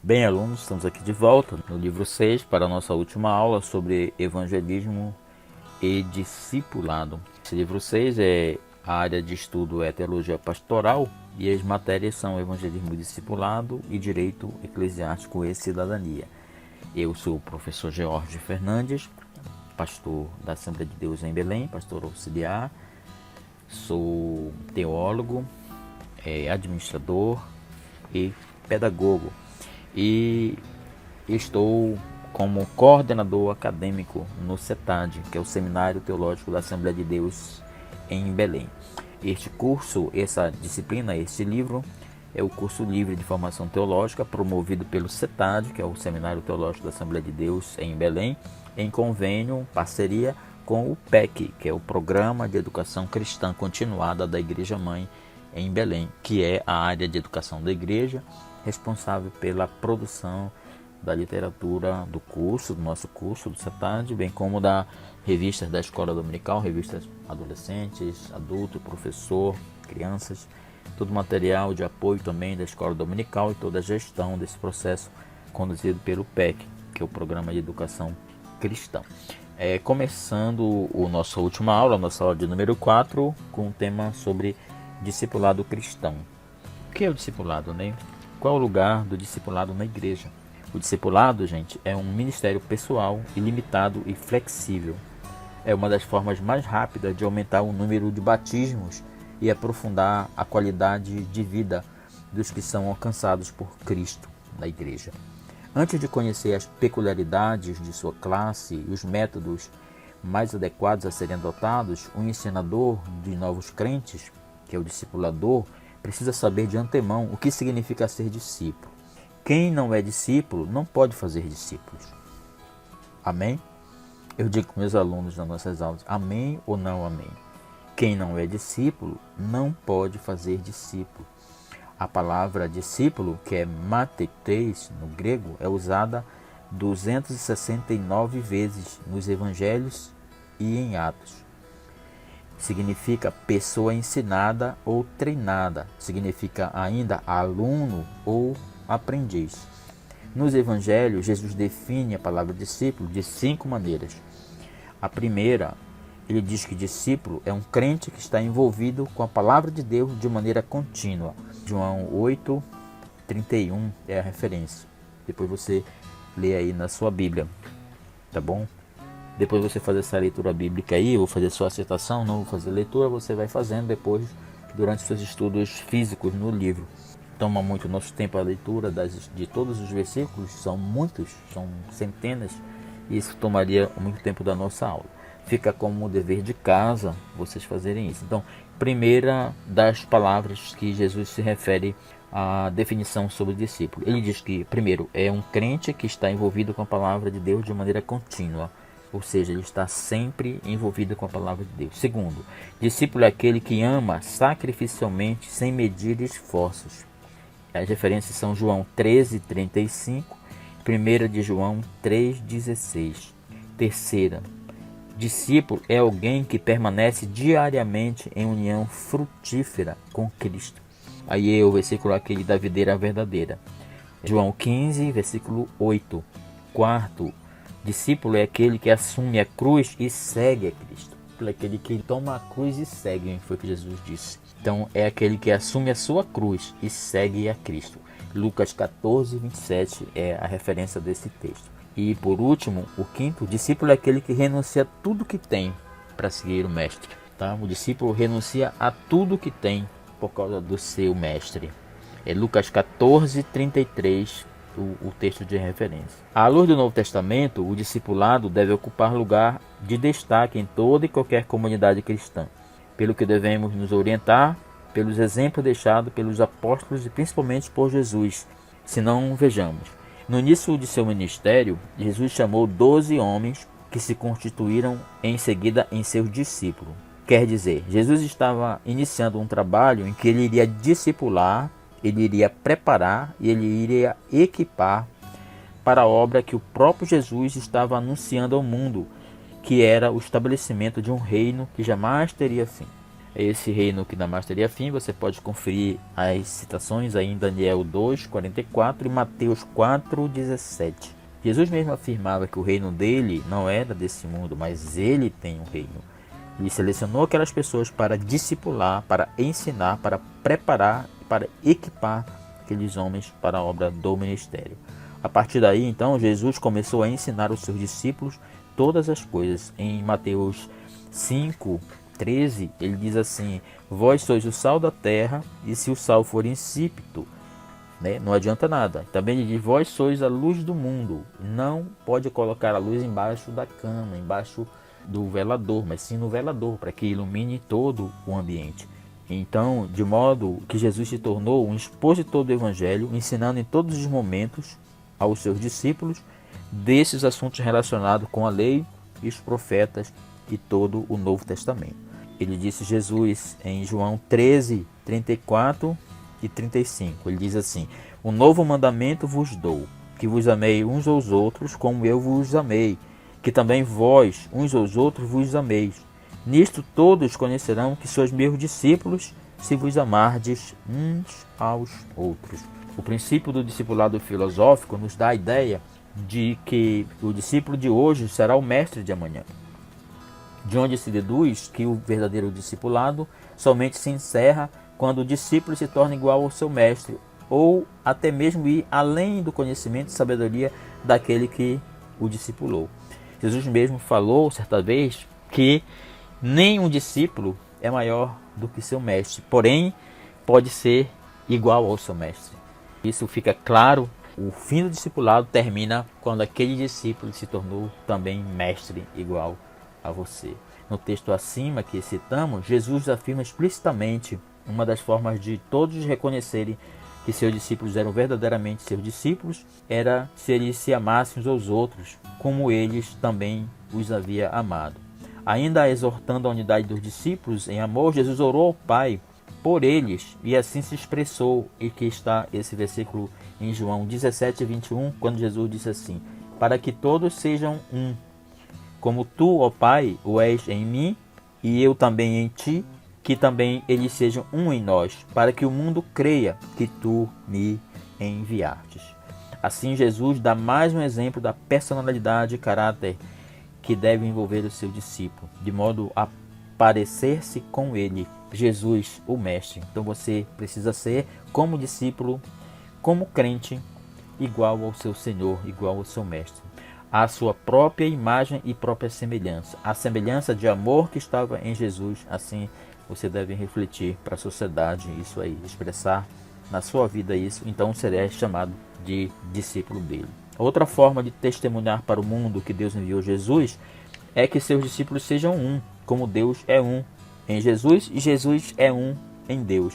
Bem, alunos, estamos aqui de volta no livro 6 para a nossa última aula sobre evangelismo e discipulado. Esse livro 6 a área de estudo é teologia pastoral e as matérias são evangelismo e discipulado e direito eclesiástico e cidadania. Eu sou o professor George Fernandes, pastor da Assembleia de Deus em Belém, pastor auxiliar, sou teólogo, administrador e pedagogo. E estou como coordenador acadêmico no CETAD, que é o Seminário Teológico da Assembleia de Deus em Belém. Este curso, essa disciplina, este livro, é o curso livre de formação teológica promovido pelo CETAD, que é o Seminário Teológico da Assembleia de Deus em Belém, em convênio, parceria com o PEC, que é o Programa de Educação Cristã Continuada da Igreja Mãe em Belém, que é a área de educação da igreja, responsável pela produção da literatura do curso, do nosso curso do CETAD, bem como da revistas da escola dominical, revistas adolescentes, adulto, professor, crianças, todo material de apoio também da escola dominical e toda a gestão desse processo conduzido pelo PEC, que é o Programa de Educação Cristã. Começando a nossa última aula, a nossa aula de número 4, com um tema sobre discipulado cristão. O que é o discipulado, né? Qual é o lugar do discipulado na igreja? O discipulado, gente, é um ministério pessoal, ilimitado e flexível. É uma das formas mais rápidas de aumentar o número de batismos e aprofundar a qualidade de vida dos que são alcançados por Cristo na igreja. Antes de conhecer as peculiaridades de sua classe e os métodos mais adequados a serem adotados, o ensinador de novos crentes, que é o discipulador, precisa saber de antemão o que significa ser discípulo. Quem não é discípulo não pode fazer discípulos. Amém? Eu digo com meus alunos nas nossas aulas, amém ou não amém? Quem não é discípulo não pode fazer discípulo. A palavra discípulo, que é matetes no grego, é usada 269 vezes nos evangelhos e em Atos. Significa pessoa ensinada ou treinada. Significa ainda aluno ou aprendiz. Nos evangelhos, Jesus define a palavra discípulo de 5 maneiras. A primeira, ele diz que discípulo é um crente que está envolvido com a palavra de Deus de maneira contínua. João 8:31 é a referência. Depois você lê aí na sua Bíblia, tá bom? Depois você fazer essa leitura bíblica aí, ou fazer sua citação, não vou fazer leitura, você vai fazendo depois, durante seus estudos físicos no livro. Toma muito nosso tempo a leitura de todos os versículos, são muitos, são centenas, e isso tomaria muito tempo da nossa aula. Fica como dever de casa vocês fazerem isso. Então, primeira das palavras que Jesus se refere à definição sobre discípulo. Ele diz que, primeiro, é um crente que está envolvido com a palavra de Deus de maneira contínua. Ou seja, ele está sempre envolvido com a palavra de Deus. Segundo, discípulo é aquele que ama sacrificialmente sem medir esforços. As referências são João 13:35, 1 de João 3:16. Terceira, discípulo é alguém que permanece diariamente em união frutífera com Cristo. Aí é o versículo aquele da videira verdadeira. João 15, versículo 8. Quarto, discípulo é aquele que assume a cruz e segue a Cristo. É aquele que toma a cruz e segue, foi o que Jesus disse. Então é aquele que assume a sua cruz e segue a Cristo. Lucas 14:27 é a referência desse texto. E por último, o quinto, o discípulo é aquele que renuncia a tudo que tem para seguir o mestre. Tá? O discípulo renuncia a tudo que tem por causa do seu mestre. É Lucas 14:33 o texto de referência. À luz do Novo Testamento, o discipulado deve ocupar lugar de destaque em toda e qualquer comunidade cristã, pelo que devemos nos orientar pelos exemplos deixados pelos apóstolos e principalmente por Jesus. Se não, vejamos. No início de seu ministério, Jesus chamou 12 homens que se constituíram em seguida em seus discípulos. Quer dizer, Jesus estava iniciando um trabalho em que ele iria discipular, ele iria preparar e ele iria equipar para a obra que o próprio Jesus estava anunciando ao mundo, que era o estabelecimento de um reino que jamais teria fim. É esse reino que jamais teria fim. Você pode conferir as citações aí em Daniel 2:44 e Mateus 4:17. Jesus mesmo afirmava que o reino dele não era desse mundo, mas ele tem um reino. Ele selecionou aquelas pessoas para discipular, para ensinar, para preparar, para equipar aqueles homens para a obra do ministério. A partir daí, então, Jesus começou a ensinar os seus discípulos todas as coisas. Em Mateus 5:13, ele diz assim: vós sois o sal da terra, e se o sal for insípido, não adianta nada. Também ele diz: vós sois a luz do mundo. Não pode colocar a luz embaixo da cama, embaixo do velador, mas sim no velador, para que ilumine todo o ambiente. Então, de modo que Jesus se tornou um expositor do Evangelho, ensinando em todos os momentos aos seus discípulos desses assuntos relacionados com a lei e os profetas e todo o Novo Testamento. Ele disse, Jesus, em João 13:34 e 35, ele diz assim: um novo mandamento vos dou, que vos amei uns aos outros como eu vos amei, que também vós uns aos outros vos ameis. Nisto todos conhecerão que sois meus discípulos, se vos amardes uns aos outros. O princípio do discipulado filosófico nos dá a ideia de que o discípulo de hoje será o mestre de amanhã, de onde se deduz que o verdadeiro discipulado somente se encerra quando o discípulo se torna igual ao seu mestre, ou até mesmo ir além do conhecimento e sabedoria daquele que o discipulou. Jesus mesmo falou certa vez que nenhum discípulo é maior do que seu mestre, porém pode ser igual ao seu mestre. Isso fica claro. O fim do discipulado termina quando aquele discípulo se tornou também mestre igual a você. No texto acima que citamos, Jesus afirma explicitamente uma das formas de todos reconhecerem que seus discípulos eram verdadeiramente seus discípulos era se eles se amassem uns aos outros, como eles também os havia amado. Ainda exortando a unidade dos discípulos em amor, Jesus orou ao Pai por eles e assim se expressou, e que está esse versículo em João 17:21, quando Jesus disse assim: para que todos sejam um, como tu, ó Pai, o és em mim e eu também em ti, que também eles sejam um em nós, para que o mundo creia que tu me enviastes. Assim, Jesus dá mais um exemplo da personalidade e caráter que deve envolver o seu discípulo, de modo a parecer-se com ele, Jesus, o Mestre. Então você precisa ser, como discípulo, como crente, igual ao seu Senhor, igual ao seu Mestre. A sua própria imagem e própria semelhança. A semelhança de amor que estava em Jesus, assim você deve refletir para a sociedade isso aí, expressar na sua vida isso, então será chamado de discípulo dele. Outra forma de testemunhar para o mundo que Deus enviou Jesus é que seus discípulos sejam um, como Deus é um em Jesus e Jesus é um em Deus.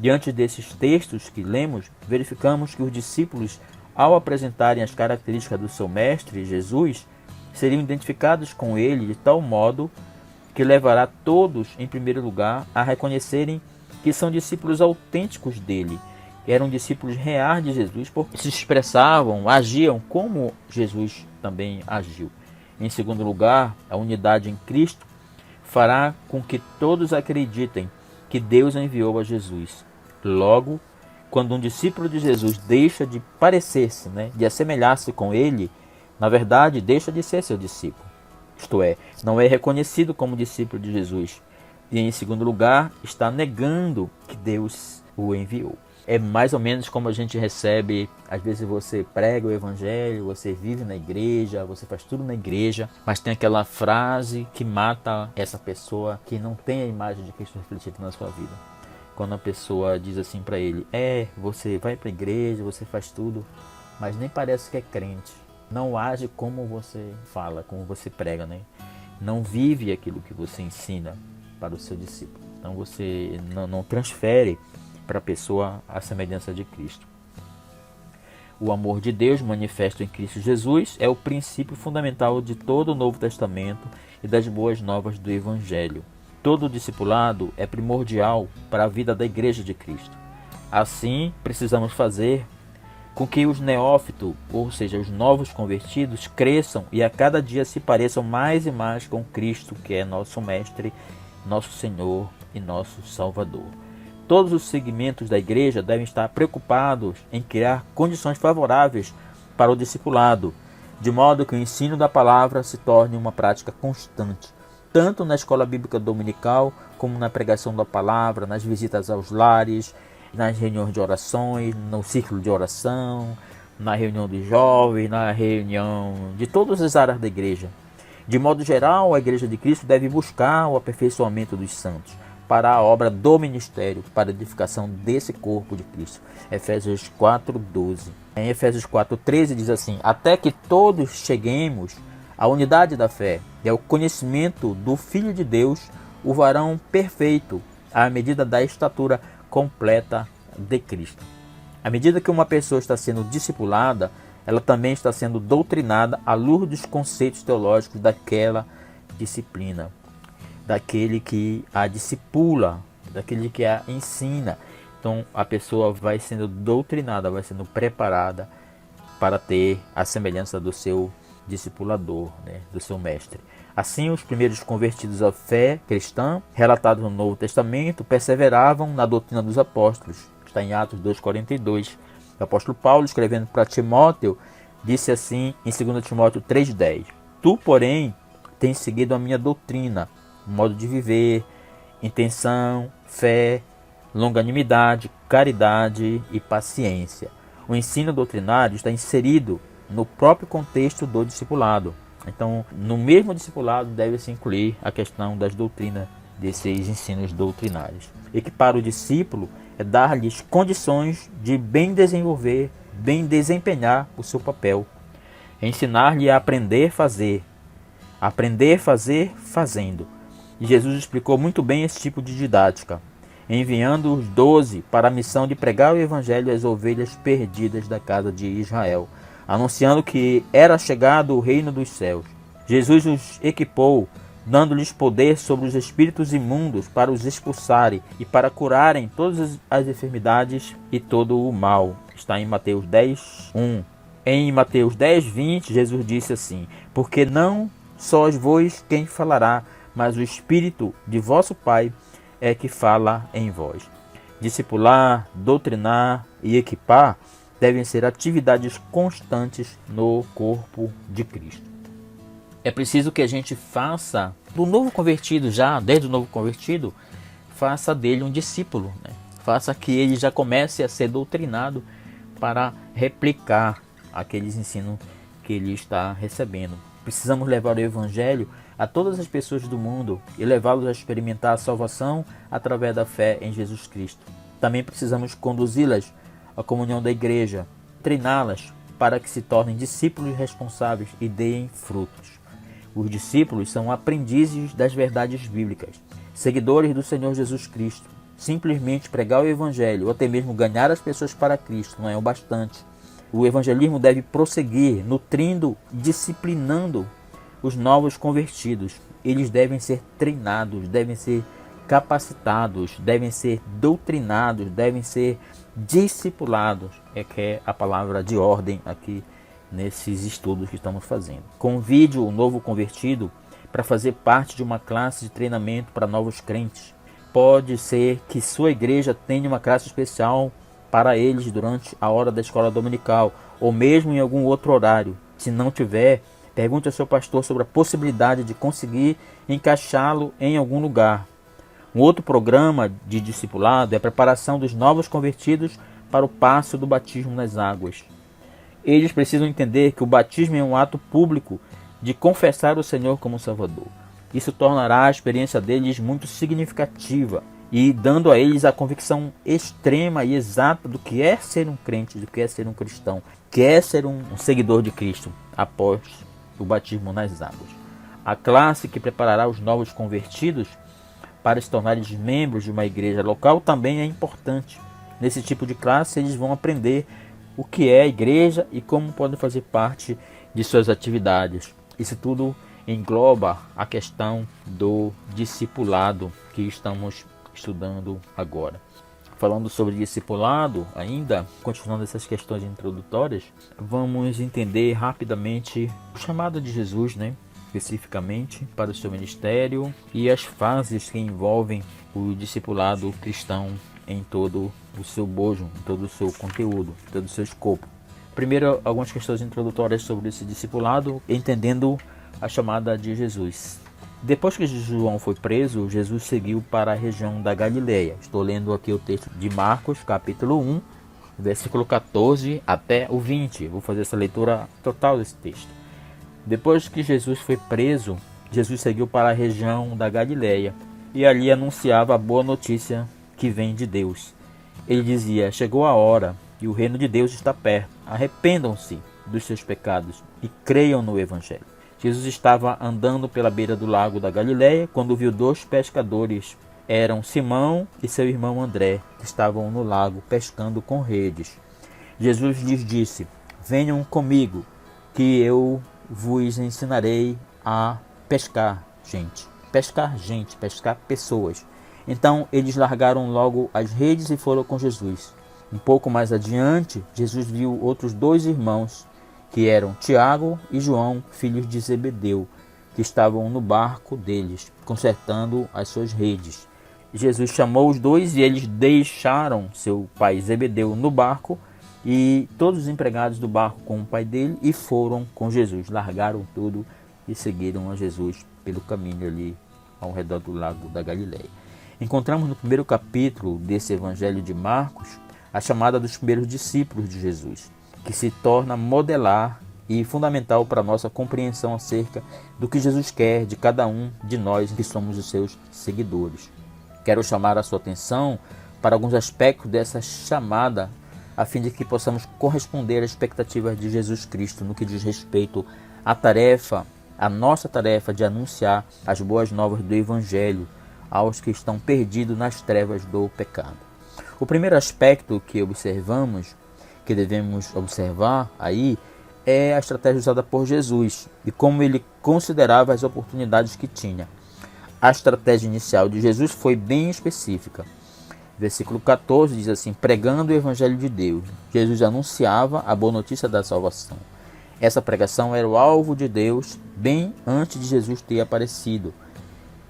Diante desses textos que lemos, verificamos que os discípulos, ao apresentarem as características do seu mestre, Jesus, seriam identificados com ele de tal modo que levará todos, em primeiro lugar, a reconhecerem que são discípulos autênticos dele, que eram discípulos reais de Jesus, porque se expressavam, agiam como Jesus também agiu. Em segundo lugar, a unidade em Cristo fará com que todos acreditem que Deus enviou a Jesus. Logo, quando um discípulo de Jesus deixa de parecer-se, de assemelhar-se com ele, na verdade, deixa de ser seu discípulo. Isto é, não é reconhecido como discípulo de Jesus. E em segundo lugar, está negando que Deus o enviou. É mais ou menos como a gente recebe, às vezes você prega o evangelho, você vive na igreja, você faz tudo na igreja, mas tem aquela frase que mata essa pessoa que não tem a imagem de Cristo refletida na sua vida. Quando a pessoa diz assim para ele, você vai para a igreja, você faz tudo, mas nem parece que é crente. Não age como você fala, como você prega, Não vive aquilo que você ensina para o seu discípulo. Então você não transfere para a pessoa a semelhança de Cristo. O amor de Deus manifesto em Cristo Jesus é o princípio fundamental de todo o Novo Testamento e das boas novas do Evangelho. Todo discipulado é primordial para a vida da Igreja de Cristo. Assim, precisamos fazer com que os neófitos, ou seja, os novos convertidos, cresçam e a cada dia se pareçam mais e mais com Cristo, que é nosso Mestre, nosso Senhor e nosso Salvador. Todos os segmentos da igreja devem estar preocupados em criar condições favoráveis para o discipulado, de modo que o ensino da palavra se torne uma prática constante, tanto na escola bíblica dominical, como na pregação da palavra, nas visitas aos lares, nas reuniões de orações, no círculo de oração, na reunião de jovens, na reunião de todas as áreas da igreja. De modo geral, a Igreja de Cristo deve buscar o aperfeiçoamento dos santos para a obra do ministério, para a edificação desse corpo de Cristo. Efésios 4:12. Em Efésios 4:13 diz assim: até que todos cheguemos à unidade da fé e ao conhecimento do Filho de Deus, o varão perfeito, à medida da estatura completa de Cristo. À medida que uma pessoa está sendo discipulada, ela também está sendo doutrinada à luz dos conceitos teológicos daquela disciplina, daquele que a discipula, daquele que a ensina. Então a pessoa vai sendo doutrinada, vai sendo preparada para ter a semelhança do seu discipulador, do seu mestre. Assim, os primeiros convertidos à fé cristã, relatados no Novo Testamento, perseveravam na doutrina dos apóstolos. Está em Atos 2:42. O apóstolo Paulo, escrevendo para Timóteo, disse assim em 2 Timóteo 3:10: tu, porém, tens seguido a minha doutrina, modo de viver, intenção, fé, longanimidade, caridade e paciência. O ensino doutrinário está inserido no próprio contexto do discipulado. Então, no mesmo discipulado deve-se incluir a questão das doutrinas, desses ensinos doutrinários. Equipar o discípulo é dar-lhes condições de bem desenvolver, bem desempenhar o seu papel. É ensinar-lhe a aprender a fazer fazendo. E Jesus explicou muito bem esse tipo de didática, enviando os 12 para a missão de pregar o evangelho às ovelhas perdidas da casa de Israel, anunciando que era chegado o reino dos céus. Jesus os equipou, dando-lhes poder sobre os espíritos imundos para os expulsarem e para curarem todas as enfermidades e todo o mal. Está em Mateus 10:1. Em Mateus 10:20, Jesus disse assim: porque não sois vós quem falará, mas o Espírito de vosso Pai é que fala em vós. Discipular, doutrinar e equipar devem ser atividades constantes no corpo de Cristo. É preciso que a gente faça do novo convertido, já desde o novo convertido, faça dele um discípulo, Faça que ele já comece a ser doutrinado para replicar aqueles ensinos que ele está recebendo. Precisamos levar o Evangelho a todas as pessoas do mundo e levá-los a experimentar a salvação através da fé em Jesus Cristo. Também precisamos conduzi-las à comunhão da igreja, treiná-las para que se tornem discípulos responsáveis e deem frutos. Os discípulos são aprendizes das verdades bíblicas, seguidores do Senhor Jesus Cristo. Simplesmente pregar o Evangelho ou até mesmo ganhar as pessoas para Cristo não é o bastante. O evangelismo deve prosseguir, nutrindo, disciplinando os novos convertidos. Eles devem ser treinados, devem ser capacitados, devem ser doutrinados, devem ser discipulados. É que é a palavra de ordem aqui nesses estudos que estamos fazendo. Convide o novo convertido para fazer parte de uma classe de treinamento para novos crentes. Pode ser que sua igreja tenha uma classe especial para eles durante a hora da escola dominical, ou mesmo em algum outro horário. Se não tiver, pergunte ao seu pastor sobre a possibilidade de conseguir encaixá-lo em algum lugar. Um outro programa de discipulado é a preparação dos novos convertidos para o passo do batismo nas águas. Eles precisam entender que o batismo é um ato público de confessar o Senhor como Salvador. Isso tornará a experiência deles muito significativa e dando a eles a convicção extrema e exata do que é ser um crente, do que é ser um cristão, que é ser um seguidor de Cristo após o batismo nas águas. A classe que preparará os novos convertidos para se tornarem membros de uma igreja local também é importante. Nesse tipo de classe eles vão aprender o que é a igreja e como podem fazer parte de suas atividades. Isso tudo engloba a questão do discipulado que estamos estudando agora. Falando sobre discipulado ainda, continuando essas questões introdutórias, vamos entender rapidamente o chamado de Jesus, especificamente para o seu ministério e as fases que envolvem o discipulado cristão em todo o seu bojo, em todo o seu conteúdo, em todo o seu escopo. Primeiro, algumas questões introdutórias sobre esse discipulado, entendendo a chamada de Jesus. Depois que João foi preso, Jesus seguiu para a região da Galileia. Estou lendo aqui o texto de Marcos, capítulo 1, versículo 14 até o 20. Vou fazer essa leitura total desse texto. Depois que Jesus foi preso, Jesus seguiu para a região da Galileia e ali anunciava a boa notícia que vem de Deus. Ele dizia: chegou a hora e o reino de Deus está perto. Arrependam-se dos seus pecados e creiam no Evangelho. Jesus estava andando pela beira do lago da Galileia quando viu dois pescadores. Eram Simão e seu irmão André, que estavam no lago pescando com redes. Jesus lhes disse: venham comigo, que eu vos ensinarei a pescar gente. Pescar gente, pescar pessoas. Então eles largaram logo as redes e foram com Jesus. Um pouco mais adiante, Jesus viu outros dois irmãos, que eram Tiago e João, filhos de Zebedeu, que estavam no barco deles, consertando as suas redes. Jesus chamou os dois e eles deixaram seu pai Zebedeu no barco e todos os empregados do barco com o pai dele e foram com Jesus. Largaram tudo e seguiram a Jesus pelo caminho ali ao redor do lago da Galileia. Encontramos no primeiro capítulo desse Evangelho de Marcos a chamada dos primeiros discípulos de Jesus, que se torna modelar e fundamental para a nossa compreensão acerca do que Jesus quer de cada um de nós que somos os seus seguidores. Quero chamar a sua atenção para alguns aspectos dessa chamada, a fim de que possamos corresponder às expectativas de Jesus Cristo no que diz respeito à tarefa, a nossa tarefa de anunciar as boas novas do Evangelho aos que estão perdidos nas trevas do pecado. O primeiro aspecto que observamos, que devemos observar aí, é a estratégia usada por Jesus e como ele considerava as oportunidades que tinha. A estratégia inicial de Jesus foi bem específica. Versículo 14 diz assim: pregando o Evangelho de Deus, Jesus anunciava a boa notícia da salvação. Essa pregação era o alvo de Deus bem antes de Jesus ter aparecido,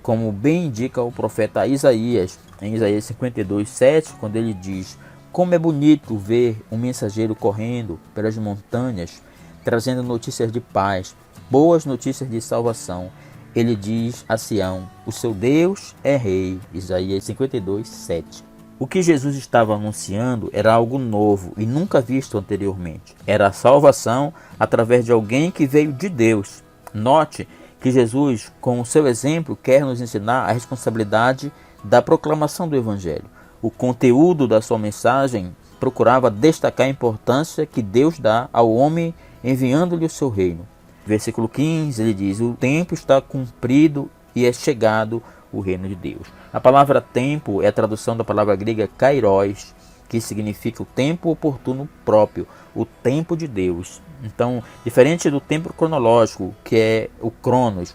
como bem indica o profeta Isaías, em Isaías 52:7, quando ele diz: como é bonito ver um mensageiro correndo pelas montanhas, trazendo notícias de paz, boas notícias de salvação. Ele diz a Sião: o seu Deus é rei. Isaías 52:7. O que Jesus estava anunciando era algo novo e nunca visto anteriormente. Era a salvação através de alguém que veio de Deus. Note que Jesus, com o seu exemplo, quer nos ensinar a responsabilidade da proclamação do Evangelho. O conteúdo da sua mensagem procurava destacar a importância que Deus dá ao homem enviando-lhe o seu reino. Versículo 15, ele diz: o tempo está cumprido e é chegado o reino de Deus. A palavra tempo é a tradução da palavra grega kairos, que significa o tempo oportuno próprio, o tempo de Deus. Então, diferente do tempo cronológico, que é o cronos,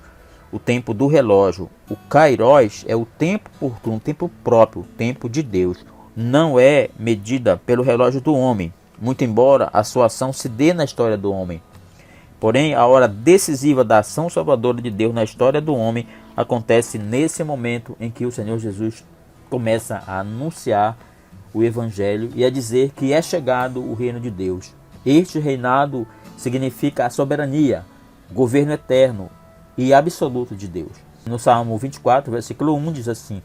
o tempo do relógio, o kairos é o tempo oportuno, o tempo próprio, o tempo de Deus. Não é medida pelo relógio do homem, muito embora a sua ação se dê na história do homem. Porém, a hora decisiva da ação salvadora de Deus na história do homem acontece nesse momento em que o Senhor Jesus começa a anunciar o Evangelho e a dizer que é chegado o reino de Deus. Este reinado significa a soberania, governo eterno e absoluto de Deus. No Salmo 24, versículo 1 diz assim: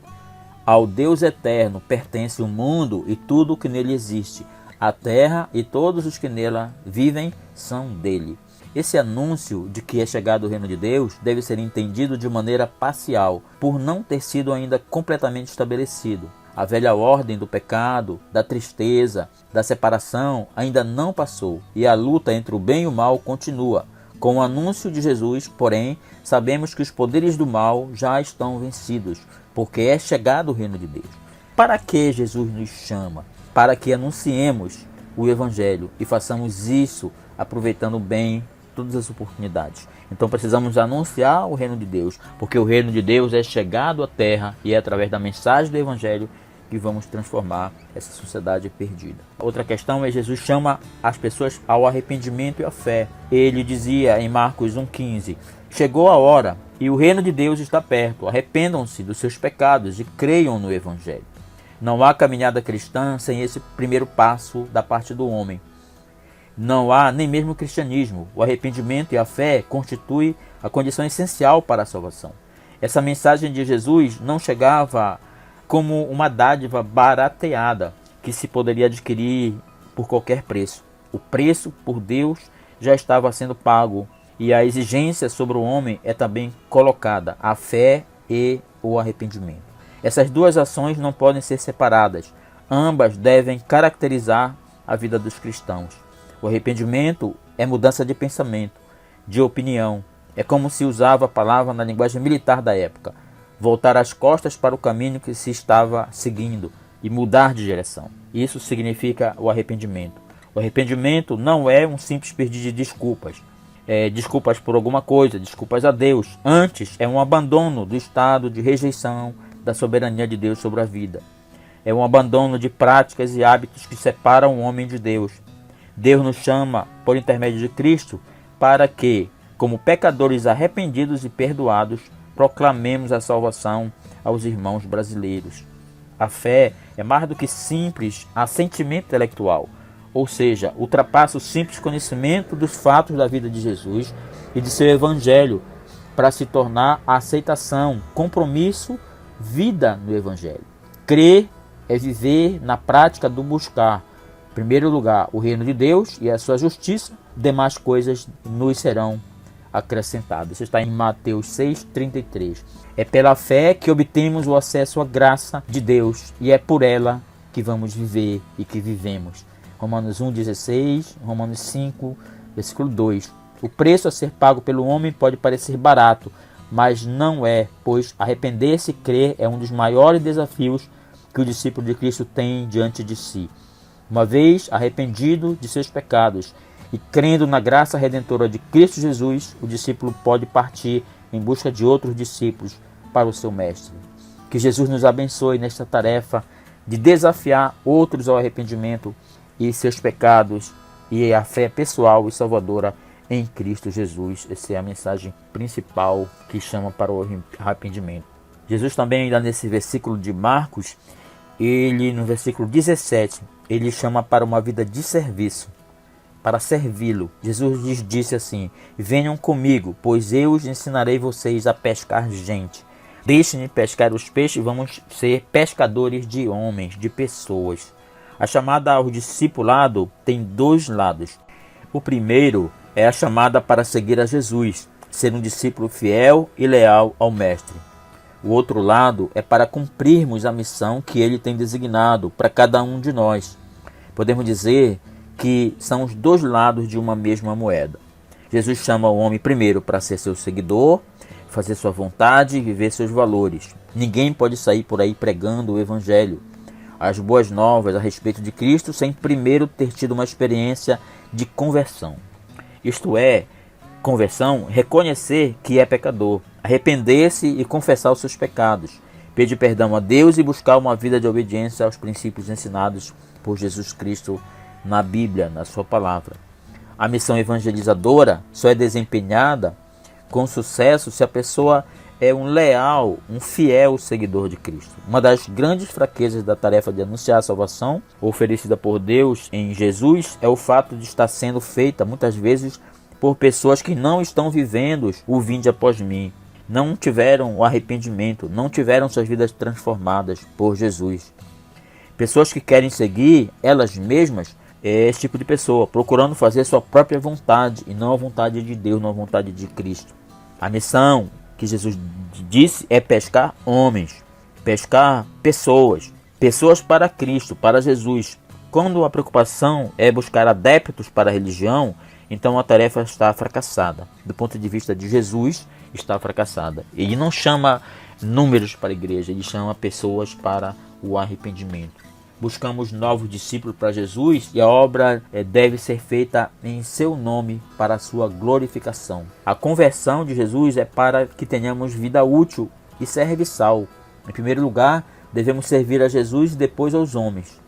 ao Deus eterno pertence o mundo e tudo o que nele existe. A terra e todos os que nela vivem são dele. Esse anúncio de que é chegado o reino de Deus deve ser entendido de maneira parcial, por não ter sido ainda completamente estabelecido. A velha ordem do pecado, da tristeza, da separação ainda não passou, e a luta entre o bem e o mal continua. Com o anúncio de Jesus, porém, sabemos que os poderes do mal já estão vencidos, porque é chegado o reino de Deus. Para que Jesus nos chama? Para que anunciemos o Evangelho e façamos isso aproveitando bem todas as oportunidades. Então precisamos anunciar o reino de Deus, porque o reino de Deus é chegado à terra e é através da mensagem do Evangelho que vamos transformar essa sociedade perdida. Outra questão é: Jesus chama as pessoas ao arrependimento e à fé. Ele dizia em Marcos 1,15: Chegou a hora e o reino de Deus está perto. Arrependam-se dos seus pecados e creiam no Evangelho. Não há caminhada cristã sem esse primeiro passo da parte do homem. Não há nem mesmo cristianismo. O arrependimento e a fé constituem a condição essencial para a salvação. Essa mensagem de Jesus não chegava como uma dádiva barateada que se poderia adquirir por qualquer preço. O preço por Deus já estava sendo pago e a exigência sobre o homem é também colocada, a fé e o arrependimento. Essas duas ações não podem ser separadas. Ambas devem caracterizar a vida dos cristãos. O arrependimento é mudança de pensamento, de opinião. É como se usava a palavra na linguagem militar da época. Voltar as costas para o caminho que se estava seguindo e mudar de direção. Isso significa o arrependimento. O arrependimento não é um simples pedido de desculpas. Desculpas por alguma coisa, desculpas a Deus. Antes, é um abandono do estado de rejeição da soberania de Deus sobre a vida. É um abandono de práticas e hábitos que separam o homem de Deus. Deus nos chama, por intermédio de Cristo, para que, como pecadores arrependidos e perdoados, proclamemos a salvação aos irmãos brasileiros. A fé é mais do que simples assentimento intelectual, ou seja, ultrapassa o simples conhecimento dos fatos da vida de Jesus e de seu Evangelho para se tornar a aceitação, compromisso, vida no Evangelho. Crer é viver na prática do buscar. Em primeiro lugar, o reino de Deus e a sua justiça, demais coisas nos serão acrescentadas. Isso está em Mateus 6,33. É pela fé que obtemos o acesso à graça de Deus e é por ela que vamos viver e que vivemos. Romanos 1,16, Romanos 5, versículo 2. O preço a ser pago pelo homem pode parecer barato, mas não é, pois arrepender-se e crer é um dos maiores desafios que o discípulo de Cristo tem diante de si. Uma vez arrependido de seus pecados e crendo na graça redentora de Cristo Jesus, o discípulo pode partir em busca de outros discípulos para o seu mestre. Que Jesus nos abençoe nesta tarefa de desafiar outros ao arrependimento e seus pecados e a fé pessoal e salvadora em Cristo Jesus. Essa é a mensagem principal que chama para o arrependimento. Jesus também, ainda nesse versículo de Marcos, ele no versículo 17, ele chama para uma vida de serviço, para servi-lo. Jesus lhes disse assim: venham comigo, pois eu os ensinarei vocês a pescar gente. Deixem-me pescar os peixes, vamos ser pescadores de homens, de pessoas. A chamada ao discipulado tem dois lados. O primeiro é a chamada para seguir a Jesus, ser um discípulo fiel e leal ao Mestre. O outro lado é para cumprirmos a missão que ele tem designado para cada um de nós. Podemos dizer que são os dois lados de uma mesma moeda. Jesus chama o homem primeiro para ser seu seguidor, fazer sua vontade e viver seus valores. Ninguém pode sair por aí pregando o Evangelho, as boas novas a respeito de Cristo, sem primeiro ter tido uma experiência de conversão. Isto é, conversão, reconhecer que é pecador, arrepender-se e confessar os seus pecados, pedir perdão a Deus e buscar uma vida de obediência aos princípios ensinados por Jesus Cristo na Bíblia, na sua palavra. A missão evangelizadora só é desempenhada com sucesso se a pessoa é um leal, um fiel seguidor de Cristo. Uma das grandes fraquezas da tarefa de anunciar a salvação oferecida por Deus em Jesus é o fato de estar sendo feita muitas vezes por pessoas que não estão vivendo o vinde após mim, não tiveram o arrependimento, não tiveram suas vidas transformadas por Jesus. Pessoas que querem seguir elas mesmas é esse tipo de pessoa, procurando fazer sua própria vontade e não a vontade de Deus, não a vontade de Cristo. A missão que Jesus disse é pescar homens, pescar pessoas, pessoas para Cristo, para Jesus. Quando a preocupação é buscar adeptos para a religião, então a tarefa está fracassada. Do ponto de vista de Jesus, está fracassada. Ele não chama números para a igreja, ele chama pessoas para o arrependimento. Buscamos novos discípulos para Jesus e a obra deve ser feita em seu nome para a sua glorificação. A conversão de Jesus é para que tenhamos vida útil e serviçal. Em primeiro lugar, devemos servir a Jesus e depois aos homens.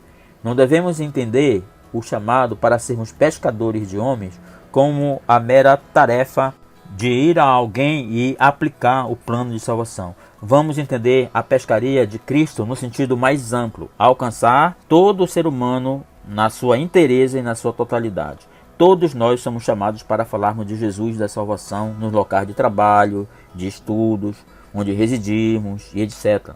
Não devemos entender o chamado para sermos pescadores de homens como a mera tarefa de ir a alguém e aplicar o plano de salvação. Vamos entender a pescaria de Cristo no sentido mais amplo, alcançar todo o ser humano na sua inteireza e na sua totalidade. Todos nós somos chamados para falarmos de Jesus, da salvação, nos locais de trabalho, de estudos, onde residimos e etc.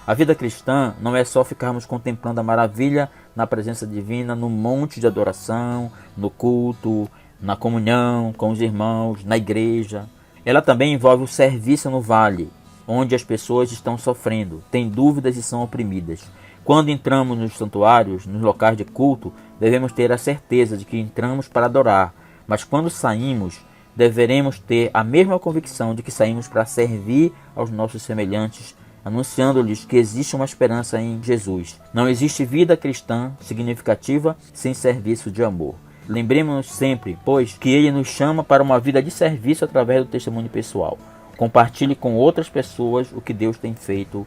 A vida cristã não é só ficarmos contemplando a maravilha na presença divina no monte de adoração, no culto, na comunhão com os irmãos, na igreja. Ela também envolve o serviço no vale, onde as pessoas estão sofrendo, têm dúvidas e são oprimidas. Quando entramos nos santuários, nos locais de culto, devemos ter a certeza de que entramos para adorar, mas quando saímos, deveremos ter a mesma convicção de que saímos para servir aos nossos semelhantes, anunciando-lhes que existe uma esperança em Jesus. Não existe vida cristã significativa sem serviço de amor. Lembremos-nos sempre, pois, que Ele nos chama para uma vida de serviço através do testemunho pessoal. Compartilhe com outras pessoas o que Deus tem feito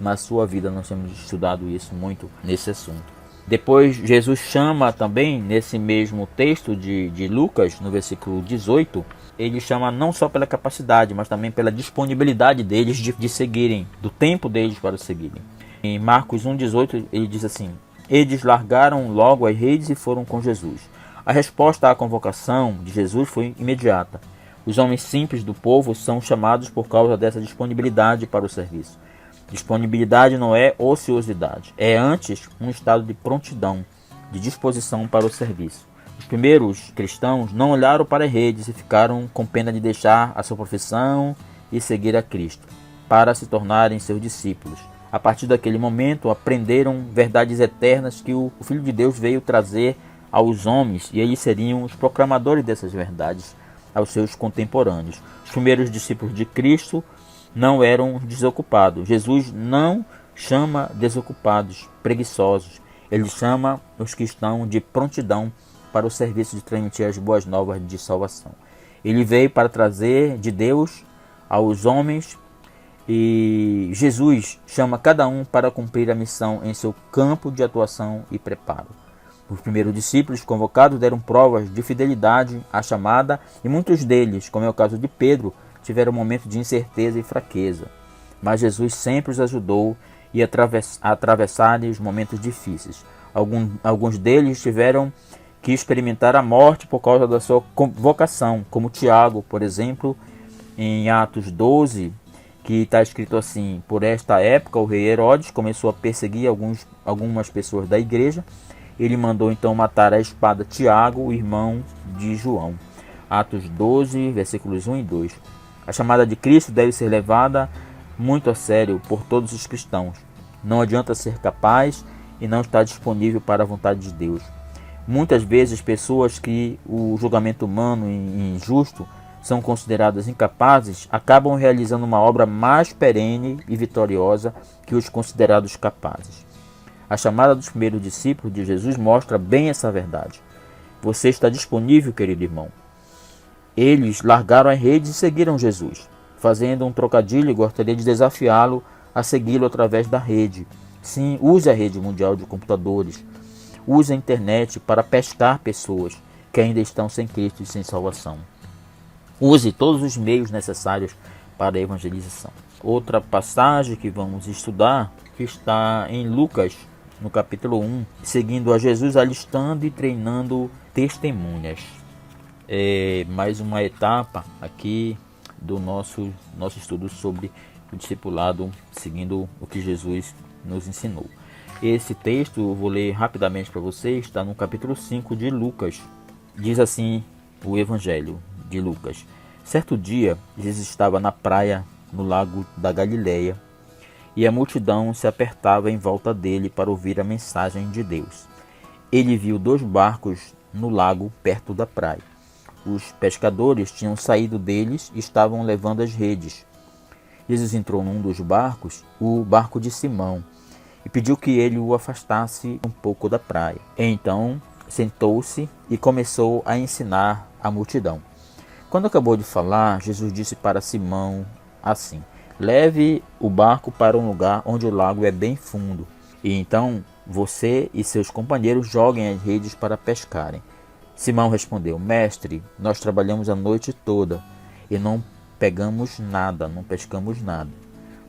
na sua vida. Nós temos estudado isso muito nesse assunto. Depois, Jesus chama também, nesse mesmo texto de Lucas, no versículo 18, ele chama não só pela capacidade, mas também pela disponibilidade deles de seguirem, do tempo deles para seguirem. Em Marcos 1,18, ele diz assim: eles largaram logo as redes e foram com Jesus. A resposta à convocação de Jesus foi imediata. Os homens simples do povo são chamados por causa dessa disponibilidade para o serviço. Disponibilidade não é ociosidade, é antes um estado de prontidão, de disposição para o serviço. Os primeiros cristãos não olharam para as redes e ficaram com pena de deixar a sua profissão e seguir a Cristo, para se tornarem seus discípulos. A partir daquele momento, aprenderam verdades eternas que o Filho de Deus veio trazer aos homens, e eles seriam os proclamadores dessas verdades aos seus contemporâneos. Os primeiros discípulos de Cristo não eram desocupados. Jesus não chama desocupados, preguiçosos. Ele chama os que estão de prontidão para o serviço de transmitir as boas novas de salvação. Ele veio para trazer de Deus aos homens, e Jesus chama cada um para cumprir a missão em seu campo de atuação e preparo. Os primeiros discípulos convocados deram provas de fidelidade à chamada, e muitos deles, como é o caso de Pedro, tiveram momentos de incerteza e fraqueza. Mas Jesus sempre os ajudou a atravessar os momentos difíceis. Alguns deles tiveram que experimentar a morte por causa da sua vocação, como Tiago, por exemplo, em Atos 12, que está escrito assim: por esta época o rei Herodes começou a perseguir algumas pessoas da igreja. Ele mandou então matar à espada Tiago, o irmão de João. Atos 12, versículos 1 e 2. A chamada de Cristo deve ser levada muito a sério por todos os cristãos. Não adianta ser capaz e não estar disponível para a vontade de Deus. Muitas vezes, pessoas que o julgamento humano e injusto são consideradas incapazes acabam realizando uma obra mais perene e vitoriosa que os considerados capazes. A chamada dos primeiros discípulos de Jesus mostra bem essa verdade. Você está disponível, querido irmão? Eles largaram as redes e seguiram Jesus. Fazendo um trocadilho, gostaria de desafiá-lo a segui-lo através da rede. Sim, use a rede mundial de computadores. Use a internet para pescar pessoas que ainda estão sem Cristo e sem salvação. Use todos os meios necessários para a evangelização. Outra passagem que vamos estudar, que está em Lucas, no capítulo 1, seguindo a Jesus alistando e treinando testemunhas. Mais uma etapa aqui do nosso estudo sobre o discipulado, seguindo o que Jesus nos ensinou. Esse texto eu vou ler rapidamente para vocês, está no capítulo 5 de Lucas. Diz assim o Evangelho de Lucas: certo dia, Jesus estava na praia, no lago da Galileia, e a multidão se apertava em volta dele para ouvir a mensagem de Deus. Ele viu 2 barcos no lago perto da praia. Os pescadores tinham saído deles e estavam levando as redes. Jesus entrou num dos barcos, o barco de Simão, e pediu que ele o afastasse um pouco da praia. Então sentou-se e começou a ensinar a multidão. Quando acabou de falar, Jesus disse para Simão assim: leve o barco para um lugar onde o lago é bem fundo, e então você e seus companheiros joguem as redes para pescarem. Simão respondeu: mestre, nós trabalhamos a noite toda e não pegamos nada, não pescamos nada.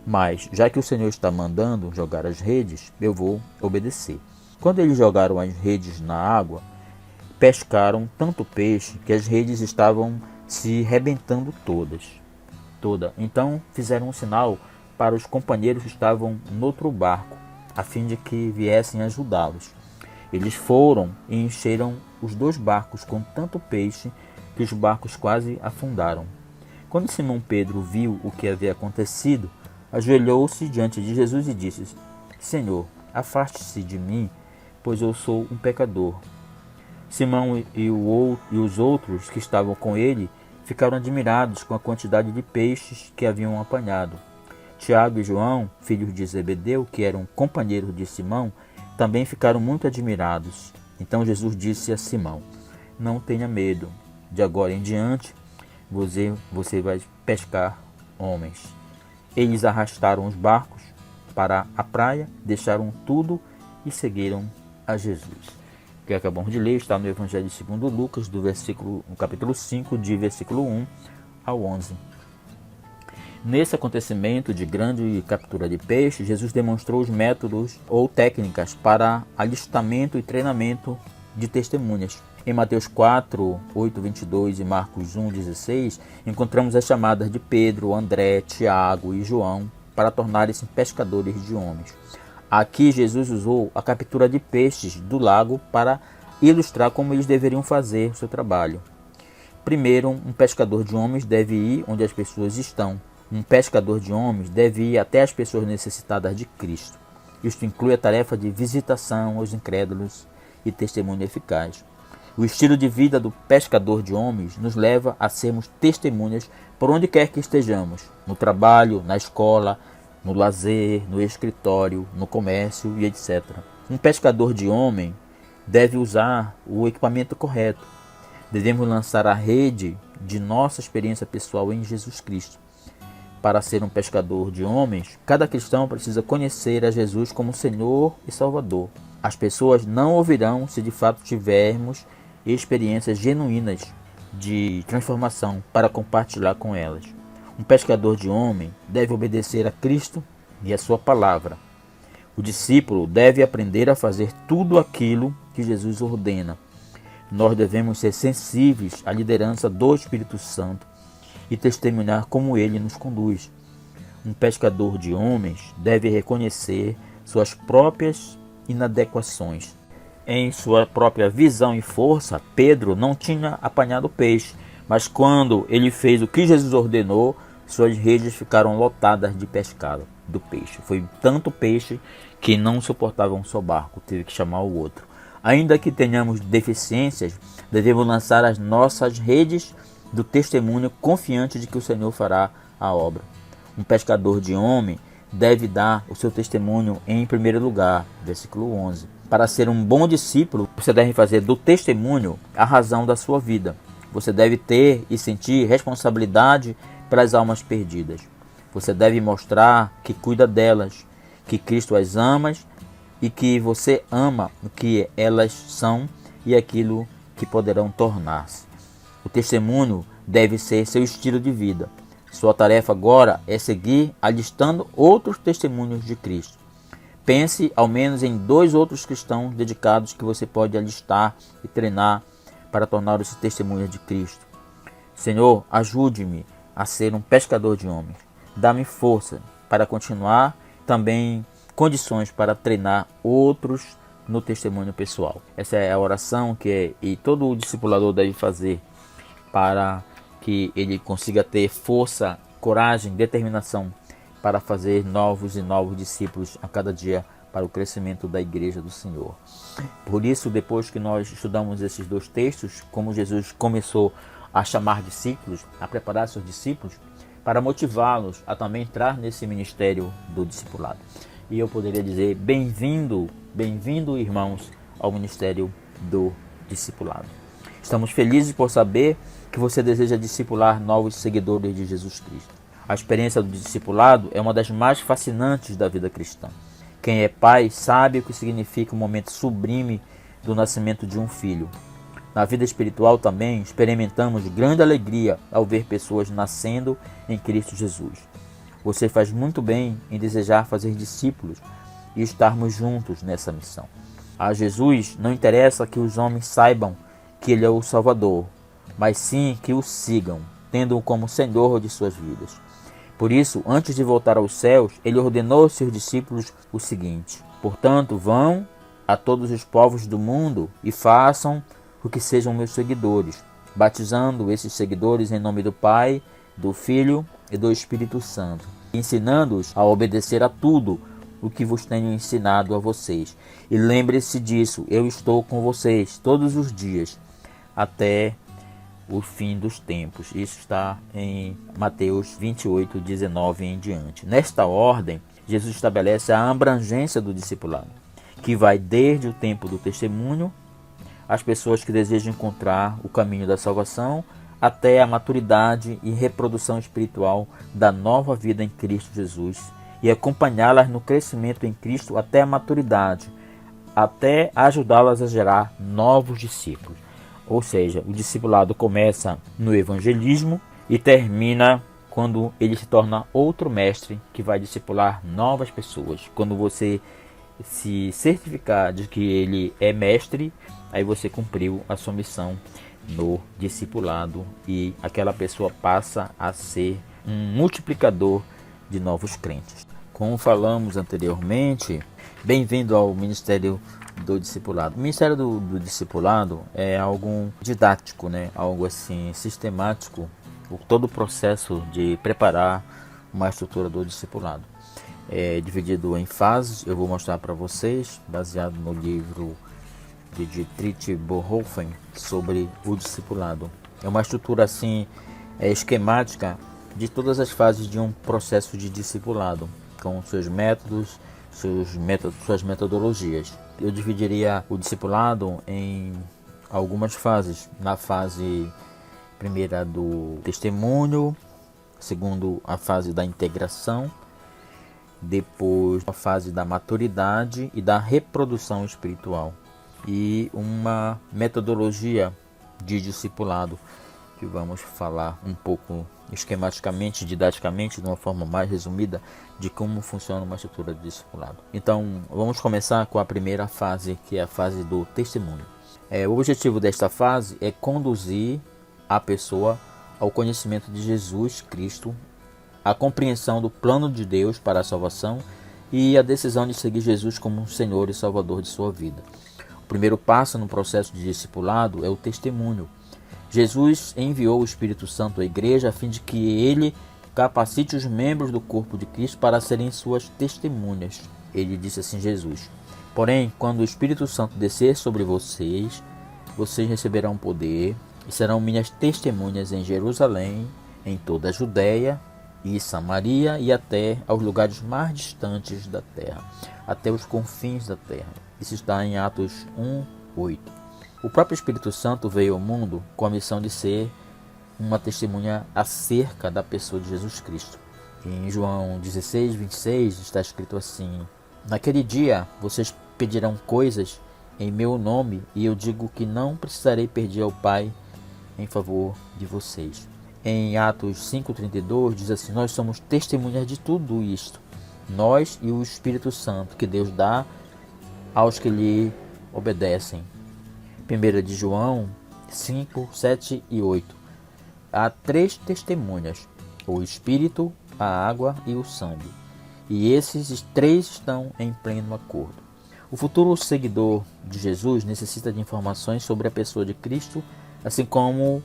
Mas, já que o Senhor está mandando jogar as redes, eu vou obedecer. Quando eles jogaram as redes na água, pescaram tanto peixe que as redes estavam se rebentando toda. Então fizeram um sinal para os companheiros que estavam no outro barco, a fim de que viessem ajudá-los. Eles foram e encheram os 2 barcos com tanto peixe que os barcos quase afundaram. Quando Simão Pedro viu o que havia acontecido, ajoelhou-se diante de Jesus e disse: Senhor, afaste-se de mim, pois eu sou um pecador. Simão e os outros que estavam com ele ficaram admirados com a quantidade de peixes que haviam apanhado. Tiago e João, filhos de Zebedeu, que eram companheiros de Simão, também ficaram muito admirados. Então Jesus disse a Simão: Não tenha medo, de agora em diante você vai pescar homens. Eles arrastaram os barcos para a praia, deixaram tudo e seguiram a Jesus. O que acabamos de ler está no Evangelho segundo Lucas, no capítulo 5, de versículo 1 ao 11. Nesse acontecimento de grande captura de peixe, Jesus demonstrou os métodos ou técnicas para alistamento e treinamento de testemunhas. Em Mateus 4, 8, 22 e Marcos 1, 16, encontramos as chamadas de Pedro, André, Tiago e João para tornarem-se pescadores de homens. Aqui Jesus usou a captura de peixes do lago para ilustrar como eles deveriam fazer o seu trabalho. Primeiro, um pescador de homens deve ir onde as pessoas estão. Um pescador de homens deve ir até as pessoas necessitadas de Cristo. Isto inclui a tarefa de visitação aos incrédulos e testemunho eficaz. O estilo de vida do pescador de homens nos leva a sermos testemunhas por onde quer que estejamos, no trabalho, na escola, no lazer, no escritório, no comércio e etc. Um pescador de homem deve usar o equipamento correto. Devemos lançar a rede de nossa experiência pessoal em Jesus Cristo. Para ser um pescador de homens, cada cristão precisa conhecer a Jesus como Senhor e Salvador. As pessoas não ouvirão se de fato tivermos experiências genuínas de transformação para compartilhar com elas. Um pescador de homem deve obedecer a Cristo e a sua palavra. O discípulo deve aprender a fazer tudo aquilo que Jesus ordena. Nós devemos ser sensíveis à liderança do Espírito Santo e testemunhar como ele nos conduz. Um pescador de homens deve reconhecer suas próprias inadequações. Em sua própria visão e força, Pedro não tinha apanhado peixe, mas quando ele fez o que Jesus ordenou, suas redes ficaram lotadas de pescado do peixe. Foi tanto peixe que não suportava um só barco, teve que chamar o outro. Ainda que tenhamos deficiências, devemos lançar as nossas redes do testemunho confiante de que o Senhor fará a obra. Um pescador de homem deve dar o seu testemunho em primeiro lugar, versículo 11. Para ser um bom discípulo, você deve fazer do testemunho a razão da sua vida. Você deve ter e sentir responsabilidade pelas almas perdidas. Você deve mostrar que cuida delas, que Cristo as ama e que você ama o que elas são e aquilo que poderão tornar-se. O testemunho deve ser seu estilo de vida. Sua tarefa agora é seguir alistando outros testemunhos de Cristo. Pense ao menos em 2 outros cristãos dedicados que você pode alistar e treinar para tornar-se testemunhas de Cristo. Senhor, ajude-me a ser um pescador de homens. Dá-me força para continuar, também condições para treinar outros no testemunho pessoal. Essa é a oração que todo o discipulador deve fazer para que ele consiga ter força, coragem, determinação para fazer novos e novos discípulos a cada dia para o crescimento da igreja do Senhor. Por isso, depois que nós estudamos esses 2 textos, como Jesus começou a chamar discípulos, a preparar seus discípulos, para motivá-los a também entrar nesse ministério do discipulado. E eu poderia dizer, bem-vindo, irmãos, ao ministério do discipulado. Estamos felizes por saber que você deseja discipular novos seguidores de Jesus Cristo. A experiência do discipulado é uma das mais fascinantes da vida cristã. Quem é pai sabe o que significa o momento sublime do nascimento de um filho. Na vida espiritual também experimentamos grande alegria ao ver pessoas nascendo em Cristo Jesus. Você faz muito bem em desejar fazer discípulos e estarmos juntos nessa missão. A Jesus não interessa que os homens saibam que Ele é o Salvador, mas sim que o sigam, tendo-o como Senhor de suas vidas. Por isso, antes de voltar aos céus, Ele ordenou aos seus discípulos o seguinte: portanto, vão a todos os povos do mundo e façam o que sejam meus seguidores, batizando esses seguidores em nome do Pai, do Filho e do Espírito Santo, ensinando-os a obedecer a tudo o que vos tenho ensinado a vocês. E lembre-se disso, eu estou com vocês todos os dias, até o fim dos tempos. Isso está em Mateus 28, 19 em diante. Nesta ordem, Jesus estabelece a abrangência do discipulado, que vai desde o tempo do testemunho, as pessoas que desejam encontrar o caminho da salvação, até a maturidade e reprodução espiritual da nova vida em Cristo Jesus, e acompanhá-las no crescimento em Cristo até a maturidade, até ajudá-las a gerar novos discípulos. Ou seja, o discipulado começa no evangelismo e termina quando ele se torna outro mestre que vai discipular novas pessoas. Quando você se certificar de que ele é mestre, aí você cumpriu a sua missão no discipulado e aquela pessoa passa a ser um multiplicador de novos crentes. Como falamos anteriormente, bem-vindo ao Ministério do Discipulado. O Ministério do Discipulado é algo didático, né? Algo assim sistemático, todo o processo de preparar uma estrutura do discipulado. É dividido em fases, eu vou mostrar para vocês, baseado no livro de Dietrich Bonhoeffer sobre o discipulado. É uma estrutura assim esquemática de todas as fases de um processo de discipulado, com seus métodos, suas metodologias. Eu dividiria o discipulado em algumas fases. Na fase primeira do testemunho, segundo a fase da integração, depois a fase da maturidade e da reprodução espiritual, e uma metodologia de discipulado que vamos falar um pouco esquematicamente, didaticamente, de uma forma mais resumida, de como funciona uma estrutura de discipulado. Então, vamos começar com a primeira fase, que é a fase do testemunho. O objetivo desta fase é conduzir a pessoa ao conhecimento de Jesus Cristo, a compreensão do plano de Deus para a salvação e a decisão de seguir Jesus como Senhor e Salvador de sua vida. O primeiro passo no processo de discipulado é o testemunho. Jesus enviou o Espírito Santo à igreja a fim de que ele capacite os membros do corpo de Cristo para serem suas testemunhas. Ele disse assim, Jesus: porém, quando o Espírito Santo descer sobre vocês, vocês receberão poder e serão minhas testemunhas em Jerusalém, em toda a Judéia e Samaria e até aos lugares mais distantes da terra, até os confins da terra. Isso está em Atos 1:8. O próprio Espírito Santo veio ao mundo com a missão de ser uma testemunha acerca da pessoa de Jesus Cristo. Em João 16:26 está escrito assim: naquele dia vocês pedirão coisas em meu nome e eu digo que não precisarei pedir ao Pai em favor de vocês. Em Atos 5:32 diz assim: nós somos testemunhas de tudo isto, nós e o Espírito Santo que Deus dá aos que lhe obedecem. 1 de João 5, 7 e 8. Há 3 testemunhas: o Espírito, a água e o sangue. E esses 3 estão em pleno acordo. O futuro seguidor de Jesus necessita de informações sobre a pessoa de Cristo, assim como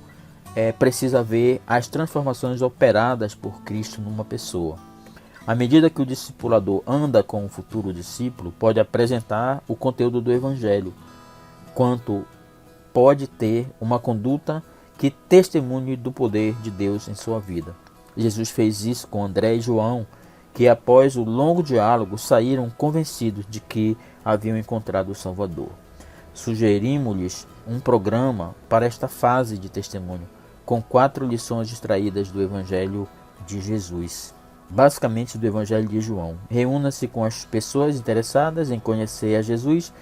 precisa ver as transformações operadas por Cristo numa pessoa. À medida que o discipulador anda com o futuro discípulo, pode apresentar o conteúdo do Evangelho, quanto pode ter uma conduta que testemunhe do poder de Deus em sua vida. Jesus fez isso com André e João, que após o longo diálogo saíram convencidos de que haviam encontrado o Salvador. Sugerimos-lhes um programa para esta fase de testemunho, com 4 lições extraídas do Evangelho de Jesus, basicamente do Evangelho de João. Reúna-se com as pessoas interessadas em conhecer a Jesus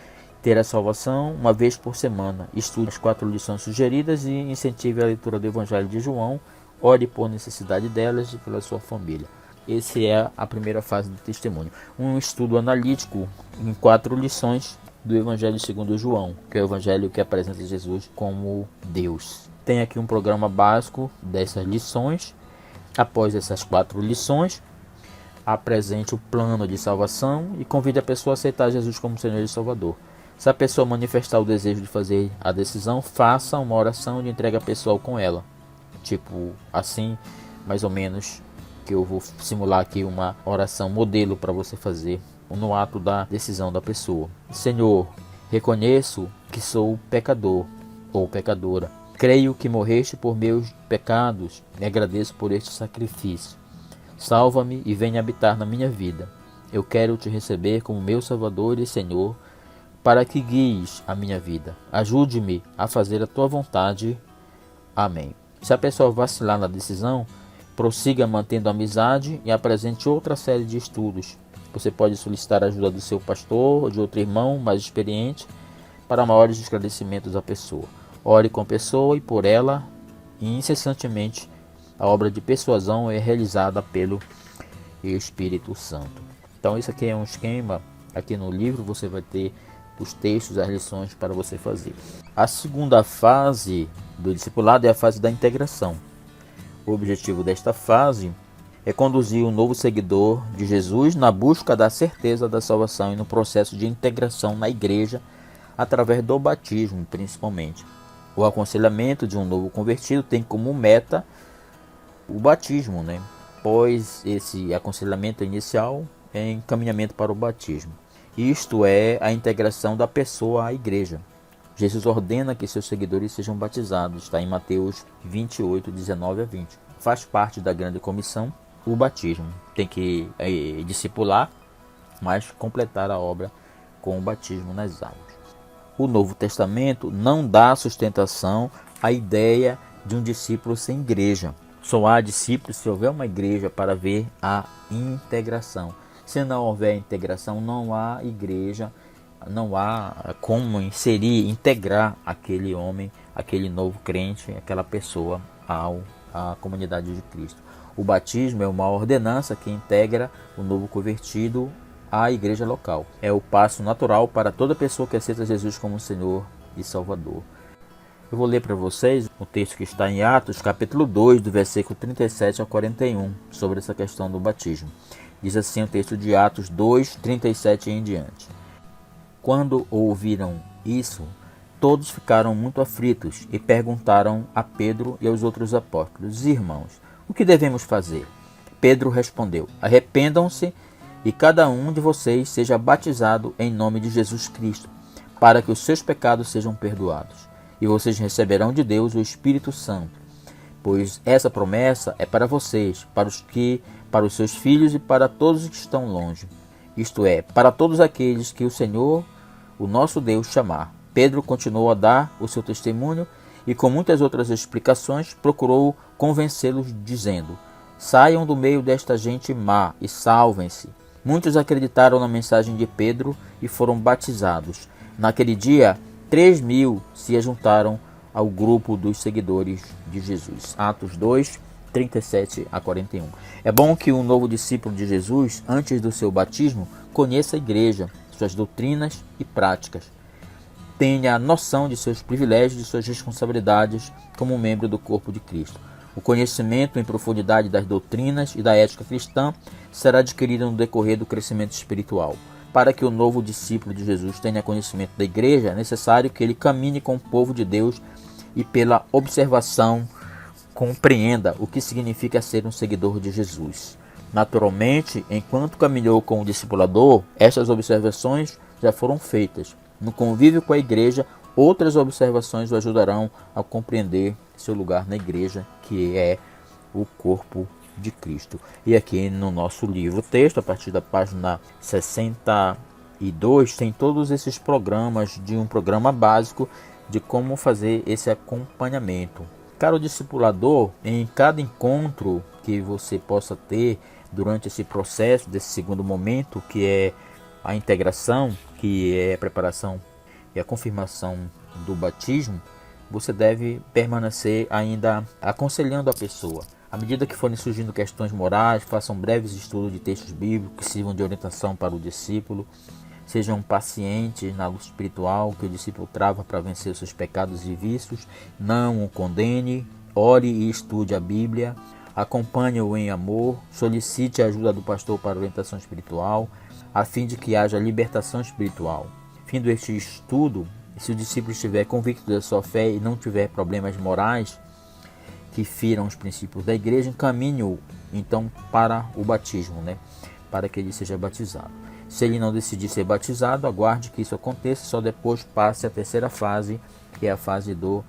ter a salvação uma vez por semana. Estude as 4 lições sugeridas e incentive a leitura do Evangelho de João. Ore por necessidade delas e pela sua família. Essa é a primeira fase do testemunho. Um estudo analítico em 4 lições do Evangelho segundo João, que é o Evangelho que apresenta Jesus como Deus. Tem aqui um programa básico dessas lições. Após essas 4 lições, apresente o plano de salvação e convide a pessoa a aceitar Jesus como Senhor e Salvador. Se a pessoa manifestar o desejo de fazer a decisão, faça uma oração de entrega pessoal com ela. Tipo assim, mais ou menos, que eu vou simular aqui uma oração modelo para você fazer no ato da decisão da pessoa. Senhor, reconheço que sou pecador ou pecadora. Creio que morreste por meus pecados e agradeço por este sacrifício. Salva-me e venha habitar na minha vida. Eu quero te receber como meu Salvador e Senhor, para que guies a minha vida. Ajude-me a fazer a tua vontade. Amém. Se a pessoa vacilar na decisão, prossiga mantendo a amizade e apresente outra série de estudos. Você pode solicitar a ajuda do seu pastor ou de outro irmão mais experiente para maiores esclarecimentos da pessoa. Ore com a pessoa e por ela, e incessantemente a obra de persuasão é realizada pelo Espírito Santo. Então isso aqui é um esquema. Aqui no livro você vai ter os textos, as lições para você fazer. A segunda fase do discipulado é a fase da integração. O objetivo desta fase é conduzir um novo seguidor de Jesus na busca da certeza da salvação e no processo de integração na igreja através do batismo, principalmente. O aconselhamento de um novo convertido tem como meta o batismo, Após esse aconselhamento inicial, é encaminhamento para o batismo. Isto é a integração da pessoa à igreja. Jesus ordena que seus seguidores sejam batizados, está em Mateus 28, 19 a 20. Faz parte da grande comissão o batismo. Tem que discipular, mas completar a obra com o batismo nas águas. O Novo Testamento não dá sustentação à ideia de um discípulo sem igreja. Só há discípulos se houver uma igreja para ver a integração. Se não houver integração, não há igreja, não há como integrar aquele homem, aquele novo crente, aquela pessoa à comunidade de Cristo. O batismo é uma ordenança que integra o novo convertido à igreja local. É o passo natural para toda pessoa que aceita Jesus como Senhor e Salvador. Eu vou ler para vocês o texto que está em Atos, capítulo 2, do versículo 37 a 41, sobre essa questão do batismo. Diz assim o texto de Atos 2, 37 e em diante. Quando ouviram isso, todos ficaram muito aflitos e perguntaram a Pedro e aos outros apóstolos: Irmãos, o que devemos fazer? Pedro respondeu: Arrependam-se e cada um de vocês seja batizado em nome de Jesus Cristo, para que os seus pecados sejam perdoados. E vocês receberão de Deus o Espírito Santo, pois essa promessa é para vocês, para os seus filhos e para todos os que estão longe, isto é, para todos aqueles que o Senhor, o nosso Deus, chamar. Pedro continuou a dar o seu testemunho e com muitas outras explicações procurou convencê-los, dizendo: Saiam do meio desta gente má e salvem-se. Muitos acreditaram na mensagem de Pedro e foram batizados. Naquele dia, 3.000 se juntaram ao grupo dos seguidores de Jesus. Atos 2, 37 a 41. É bom que um novo discípulo de Jesus, antes do seu batismo, conheça a igreja, suas doutrinas e práticas. Tenha noção de seus privilégios e suas responsabilidades como membro do corpo de Cristo. O conhecimento em profundidade das doutrinas e da ética cristã será adquirido no decorrer do crescimento espiritual. Para que o novo discípulo de Jesus tenha conhecimento da igreja, é necessário que ele caminhe com o povo de Deus e pela observação compreenda o que significa ser um seguidor de Jesus. Naturalmente, enquanto caminhou com o discipulador, estas observações já foram feitas. No convívio com a igreja, outras observações o ajudarão a compreender seu lugar na igreja, que é o corpo de Cristo. E aqui no nosso livro texto, a partir da página 62, tem todos esses programas de um programa básico de como fazer esse acompanhamento. Caro discipulador, em cada encontro que você possa ter durante esse processo, desse segundo momento, que é a integração, que é a preparação e a confirmação do batismo, você deve permanecer ainda aconselhando a pessoa. À medida que forem surgindo questões morais, façam breves estudos de textos bíblicos que sirvam de orientação para o discípulo. Sejam pacientes na luta espiritual que o discípulo trava para vencer os seus pecados e vícios. Não o condene. Ore e estude a Bíblia. Acompanhe-o em amor. Solicite a ajuda do pastor para orientação espiritual, a fim de que haja libertação espiritual. Findo este estudo, se o discípulo estiver convicto da sua fé e não tiver problemas morais que firam os princípios da igreja, encaminhe-o então para o batismo, para que ele seja batizado. Se ele não decidir ser batizado, aguarde que isso aconteça, só depois passe a terceira fase, que é a fase do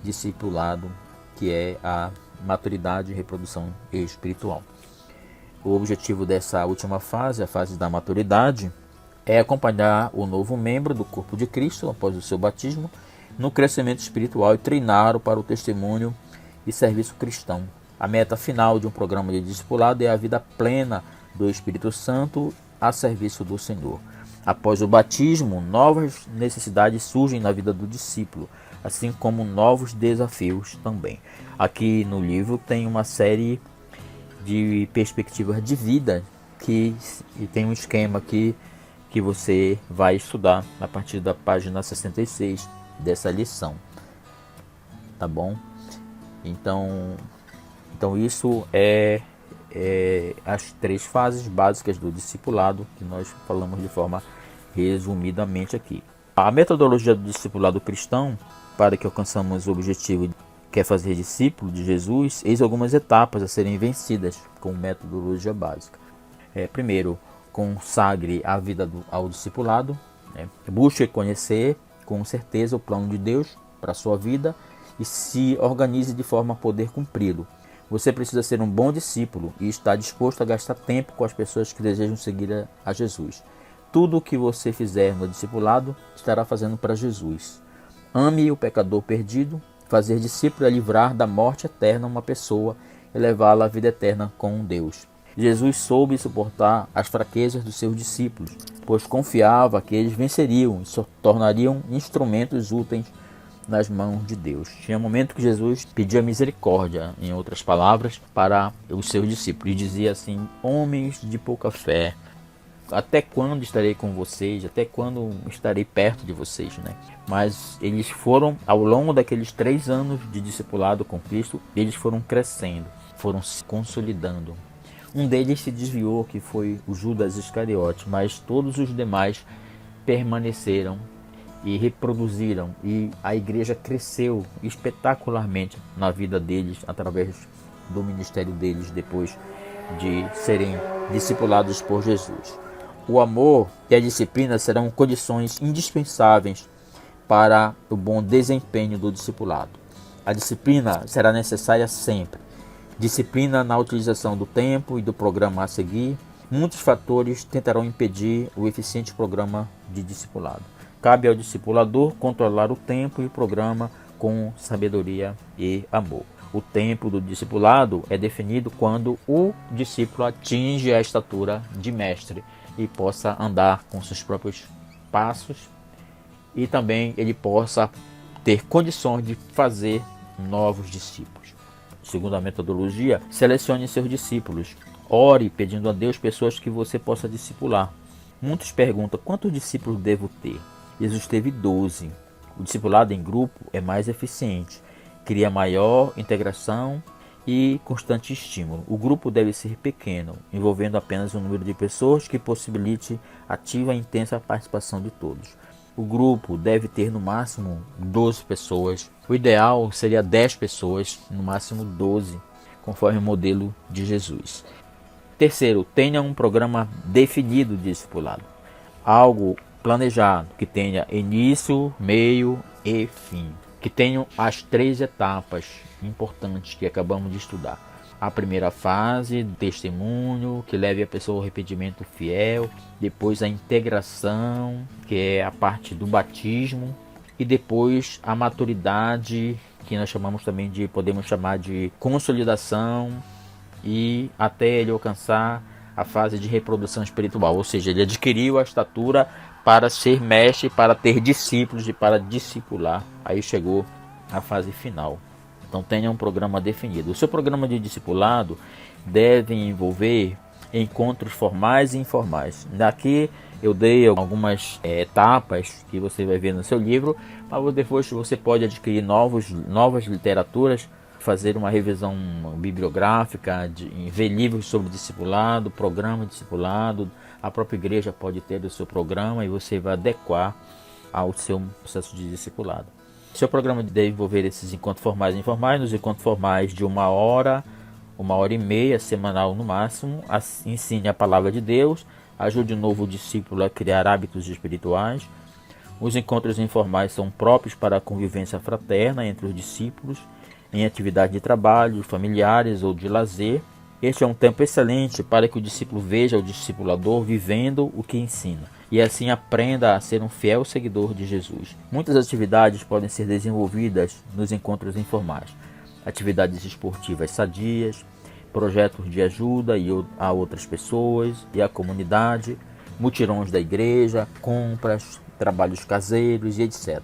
discipulado, que é a maturidade e reprodução espiritual. O objetivo dessa última fase, a fase da maturidade, é acompanhar o novo membro do corpo de Cristo após o seu batismo no crescimento espiritual e treiná-lo para o testemunho e serviço cristão. A meta final de um programa de discipulado é a vida plena do Espírito Santo a serviço do Senhor. Após o batismo, novas necessidades surgem na vida do discípulo, assim como novos desafios também. Aqui no livro tem uma série de perspectivas de vida e tem um esquema aqui que você vai estudar a partir da página 66 dessa lição. Tá bom? Então isso é as três fases básicas do discipulado que nós falamos de forma resumidamente aqui. A metodologia do discipulado cristão, para que alcançamos o objetivo que é fazer discípulo de Jesus, eis algumas etapas a serem vencidas com metodologia básica. Primeiro, consagre a vida ao discipulado, busque conhecer com certeza o plano de Deus para a sua vida e se organize de forma a poder cumpri-lo. Você precisa ser um bom discípulo e estar disposto a gastar tempo com as pessoas que desejam seguir a Jesus. Tudo o que você fizer no discipulado estará fazendo para Jesus. Ame o pecador perdido. Fazer discípulo é livrar da morte eterna uma pessoa e levá-la à vida eterna com Deus. Jesus soube suportar as fraquezas dos seus discípulos, pois confiava que eles venceriam e se tornariam instrumentos úteis nas mãos de Deus. Tinha um momento que Jesus pedia misericórdia, em outras palavras, para os seus discípulos. E dizia assim: homens de pouca fé, até quando estarei com vocês? Até quando estarei perto de vocês? Mas eles foram, ao longo daqueles 3 anos de discipulado com Cristo, eles foram crescendo, foram se consolidando. Um deles se desviou, que foi o Judas Iscariote, mas todos os demais permaneceram e reproduziram, e a igreja cresceu espetacularmente na vida deles, através do ministério deles, depois de serem discipulados por Jesus. O amor e a disciplina serão condições indispensáveis para o bom desempenho do discipulado. A disciplina será necessária sempre. Disciplina na utilização do tempo e do programa a seguir. Muitos fatores tentarão impedir o eficiente programa de discipulado. Cabe ao discipulador controlar o tempo e o programa com sabedoria e amor. O tempo do discipulado é definido quando o discípulo atinge a estatura de mestre e possa andar com seus próprios passos e também ele possa ter condições de fazer novos discípulos. Segundo a metodologia, selecione seus discípulos. Ore pedindo a Deus pessoas que você possa discipular. Muitos perguntam: quantos discípulos devo ter? Jesus teve 12. O discipulado em grupo é mais eficiente, cria maior integração e constante estímulo. O grupo deve ser pequeno, envolvendo apenas um número de pessoas que possibilite ativa e intensa participação de todos. O grupo deve ter no máximo 12 pessoas. O ideal seria 10 pessoas, no máximo 12, conforme o modelo de Jesus. Terceiro, tenha um programa definido de discipulado. Algo planejado, que tenha início, meio e fim. Que tenham as 3 etapas importantes que acabamos de estudar. A primeira fase, testemunho, que leve a pessoa ao arrependimento fiel. Depois a integração, que é a parte do batismo. E depois a maturidade, que nós podemos chamar de consolidação. E até ele alcançar a fase de reprodução espiritual, ou seja, ele adquiriu a estatura para ser mestre, para ter discípulos e para discipular. Aí chegou a fase final. Então tenha um programa definido. O seu programa de discipulado deve envolver encontros formais e informais. Daqui eu dei algumas etapas que você vai ver no seu livro, mas depois você pode adquirir novas literaturas, fazer uma revisão bibliográfica, ver livros sobre discipulado, programa de discipulado. A própria igreja pode ter o seu programa e você vai adequar ao seu processo de discipulado. Seu programa deve envolver esses encontros formais e informais. Nos encontros formais de 1 hora e meia, semanal no máximo, ensine a palavra de Deus, ajude o novo discípulo a criar hábitos espirituais. Os encontros informais são próprios para a convivência fraterna entre os discípulos, em atividade de trabalho, familiares ou de lazer. Este é um tempo excelente para que o discípulo veja o discipulador vivendo o que ensina e assim aprenda a ser um fiel seguidor de Jesus. Muitas atividades podem ser desenvolvidas nos encontros informais. Atividades esportivas sadias, projetos de ajuda a outras pessoas e à comunidade, mutirões da igreja, compras, trabalhos caseiros e etc.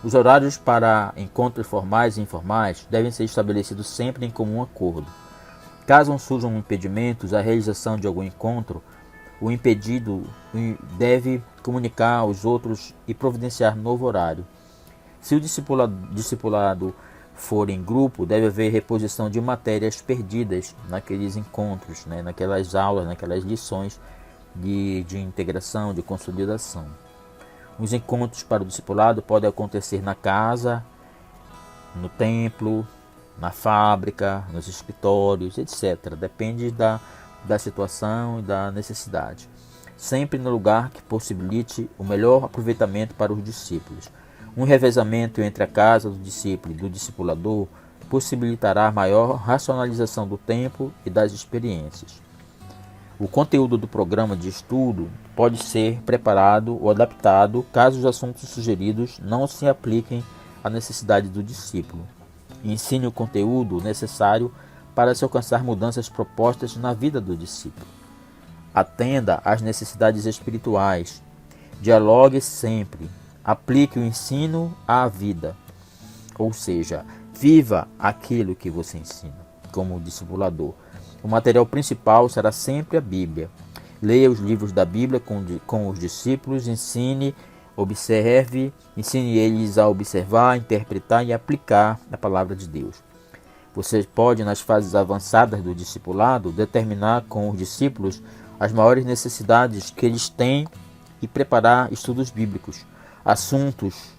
Os horários para encontros formais e informais devem ser estabelecidos sempre em comum acordo. Caso surjam impedimentos à realização de algum encontro, o impedido deve comunicar aos outros e providenciar novo horário. Se o discipulado for em grupo, deve haver reposição de matérias perdidas naqueles encontros, naquelas aulas, naquelas lições de integração, de consolidação. Os encontros para o discipulado podem acontecer na casa, no templo, na fábrica, nos escritórios, etc. Depende da situação e da necessidade. Sempre no lugar que possibilite o melhor aproveitamento para os discípulos. Um revezamento entre a casa do discípulo e do discipulador possibilitará maior racionalização do tempo e das experiências. O conteúdo do programa de estudo pode ser preparado ou adaptado caso os assuntos sugeridos não se apliquem à necessidade do discípulo. Ensine o conteúdo necessário para se alcançar mudanças propostas na vida do discípulo. Atenda às necessidades espirituais. Dialogue sempre. Aplique o ensino à vida. Ou seja, viva aquilo que você ensina como discipulador. O material principal será sempre a Bíblia. Leia os livros da Bíblia com os discípulos, ensine eles a observar, interpretar e aplicar a palavra de Deus. Você pode, nas fases avançadas do discipulado, determinar com os discípulos as maiores necessidades que eles têm e preparar estudos bíblicos. Assuntos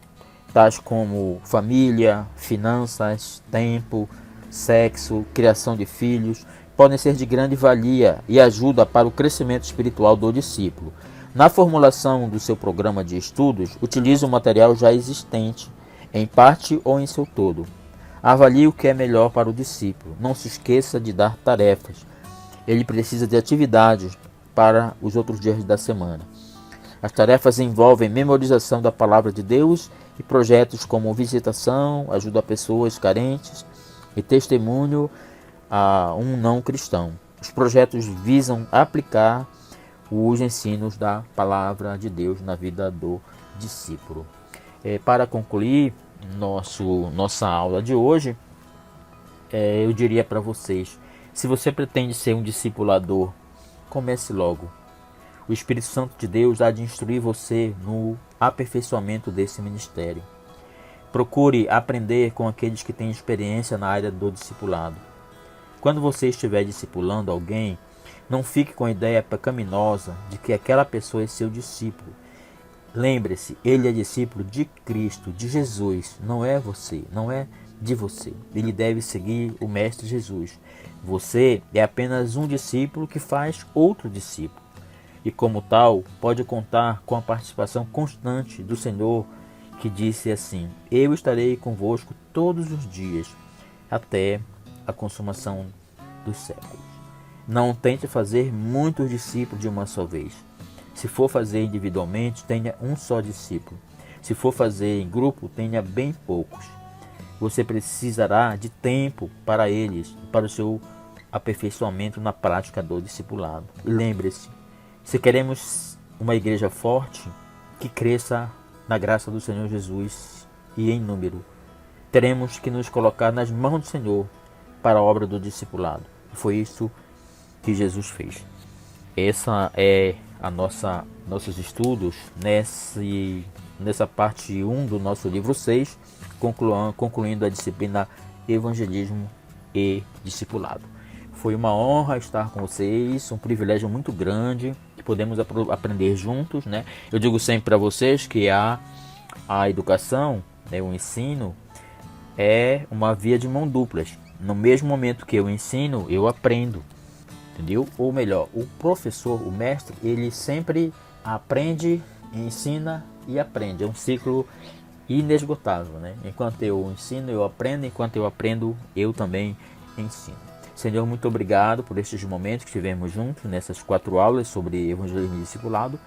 tais como família, finanças, tempo, sexo, criação de filhos, podem ser de grande valia e ajuda para o crescimento espiritual do discípulo. Na formulação do seu programa de estudos, utilize o material já existente, em parte ou em seu todo. Avalie o que é melhor para o discípulo. Não se esqueça de dar tarefas. Ele precisa de atividades para os outros dias da semana. As tarefas envolvem memorização da palavra de Deus e projetos como visitação, ajuda a pessoas carentes e testemunho a um não cristão. Os projetos visam aplicar os ensinos da palavra de Deus na vida do discípulo. Para concluir nossa aula de hoje, eu diria para vocês, se você pretende ser um discipulador, comece logo. O Espírito Santo de Deus há de instruir você no aperfeiçoamento desse ministério. Procure aprender com aqueles que têm experiência na área do discipulado. Quando você estiver discipulando alguém, não fique com a ideia pecaminosa de que aquela pessoa é seu discípulo. Lembre-se, ele é discípulo de Cristo, de Jesus, não é você, não é de você. Ele deve seguir o Mestre Jesus. Você é apenas um discípulo que faz outro discípulo. E como tal, pode contar com a participação constante do Senhor, que disse assim: eu estarei convosco todos os dias, até a consumação dos séculos. Não tente fazer muitos discípulos de uma só vez. Se for fazer individualmente, tenha um só discípulo. Se for fazer em grupo, tenha bem poucos. Você precisará de tempo para eles, para o seu aperfeiçoamento na prática do discipulado. E lembre-se, se queremos uma igreja forte, que cresça na graça do Senhor Jesus e em número. Teremos que nos colocar nas mãos do Senhor para a obra do discipulado. Foi isso que Jesus fez. Essa é a nossos estudos nessa parte 1 do nosso livro 6, concluindo a disciplina Evangelismo e Discipulado. Foi uma honra estar com vocês, um privilégio muito grande que podemos aprender juntos, né? Eu digo sempre para vocês que a educação, né, o ensino, é uma via de mão duplas. No mesmo momento que eu ensino, eu aprendo, entendeu? Ou melhor, o professor, o mestre, ele sempre aprende, ensina e aprende. É um ciclo inesgotável, né? Enquanto eu ensino, eu aprendo. Enquanto eu aprendo, eu também ensino. Senhor, muito obrigado por estes momentos que tivemos juntos nessas 4 aulas sobre evangelismo e discipulado,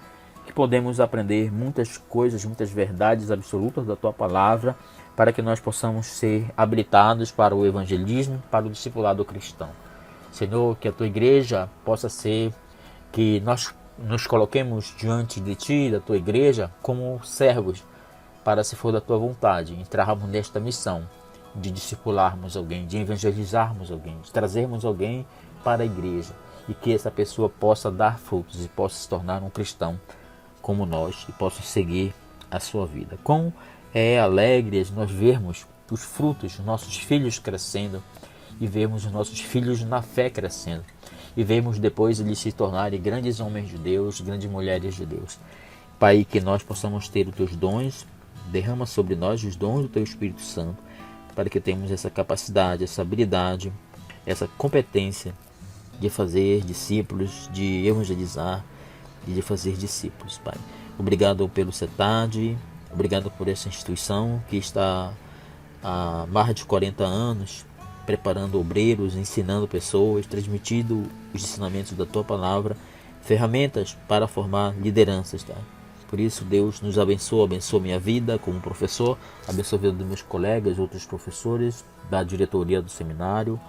que podemos aprender muitas coisas, muitas verdades absolutas da Tua Palavra, para que nós possamos ser habilitados para o evangelismo, para o discipulado cristão. Senhor, que a Tua igreja possa ser, que nós nos coloquemos diante de Ti, da Tua igreja, como servos, para, se for da Tua vontade, entrarmos nesta missão de discipularmos alguém, de evangelizarmos alguém, de trazermos alguém para a igreja, e que essa pessoa possa dar frutos e possa se tornar um cristão como nós e possa seguir a sua vida. Quão é alegre nós vermos os frutos dos nossos filhos crescendo e vermos os nossos filhos na fé crescendo e vermos depois eles se tornarem grandes homens de Deus, grandes mulheres de Deus. Pai, que nós possamos ter os Teus dons, derrama sobre nós os dons do Teu Espírito Santo, para que tenhamos essa capacidade, essa habilidade, essa competência de fazer discípulos, de evangelizar e de fazer discípulos, Pai. Obrigado pelo CETAD, obrigado por essa instituição que está há mais de 40 anos preparando obreiros, ensinando pessoas, transmitindo os ensinamentos da Tua Palavra, ferramentas para formar lideranças, tá? Por isso, Deus nos abençoa, abençoa minha vida como professor, abençoa a vida dos meus colegas, outros professores, da diretoria do seminário,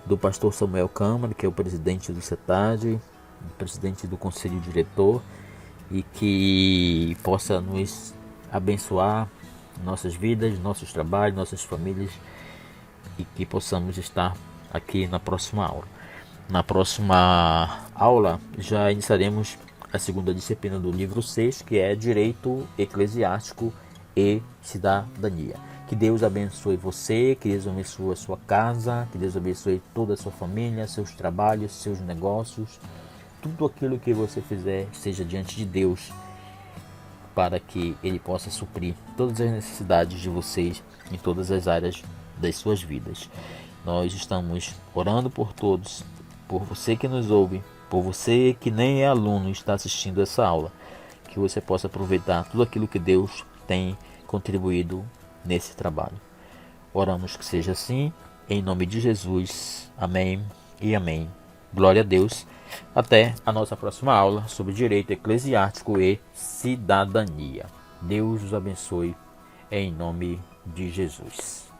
do pastor Samuel Câmara, que é o presidente do CETAD, o presidente do conselho diretor, e que possa nos abençoar nossas vidas, nossos trabalhos, nossas famílias, e que possamos estar aqui na próxima aula. Na próxima aula já iniciaremos a segunda disciplina do livro 6, que é Direito Eclesiástico e Cidadania. Que Deus abençoe você, que Deus abençoe a sua casa, que Deus abençoe toda a sua família, seus trabalhos, seus negócios, tudo aquilo que você fizer seja diante de Deus, para que Ele possa suprir todas as necessidades de vocês em todas as áreas das suas vidas. Nós estamos orando por todos, por você que nos ouve, por você que nem é aluno e está assistindo essa aula, que você possa aproveitar tudo aquilo que Deus tem contribuído nesse trabalho. Oramos que seja assim, em nome de Jesus. Amém e amém. Glória a Deus. Até a nossa próxima aula sobre direito eclesiástico e cidadania. Deus os abençoe em nome de Jesus.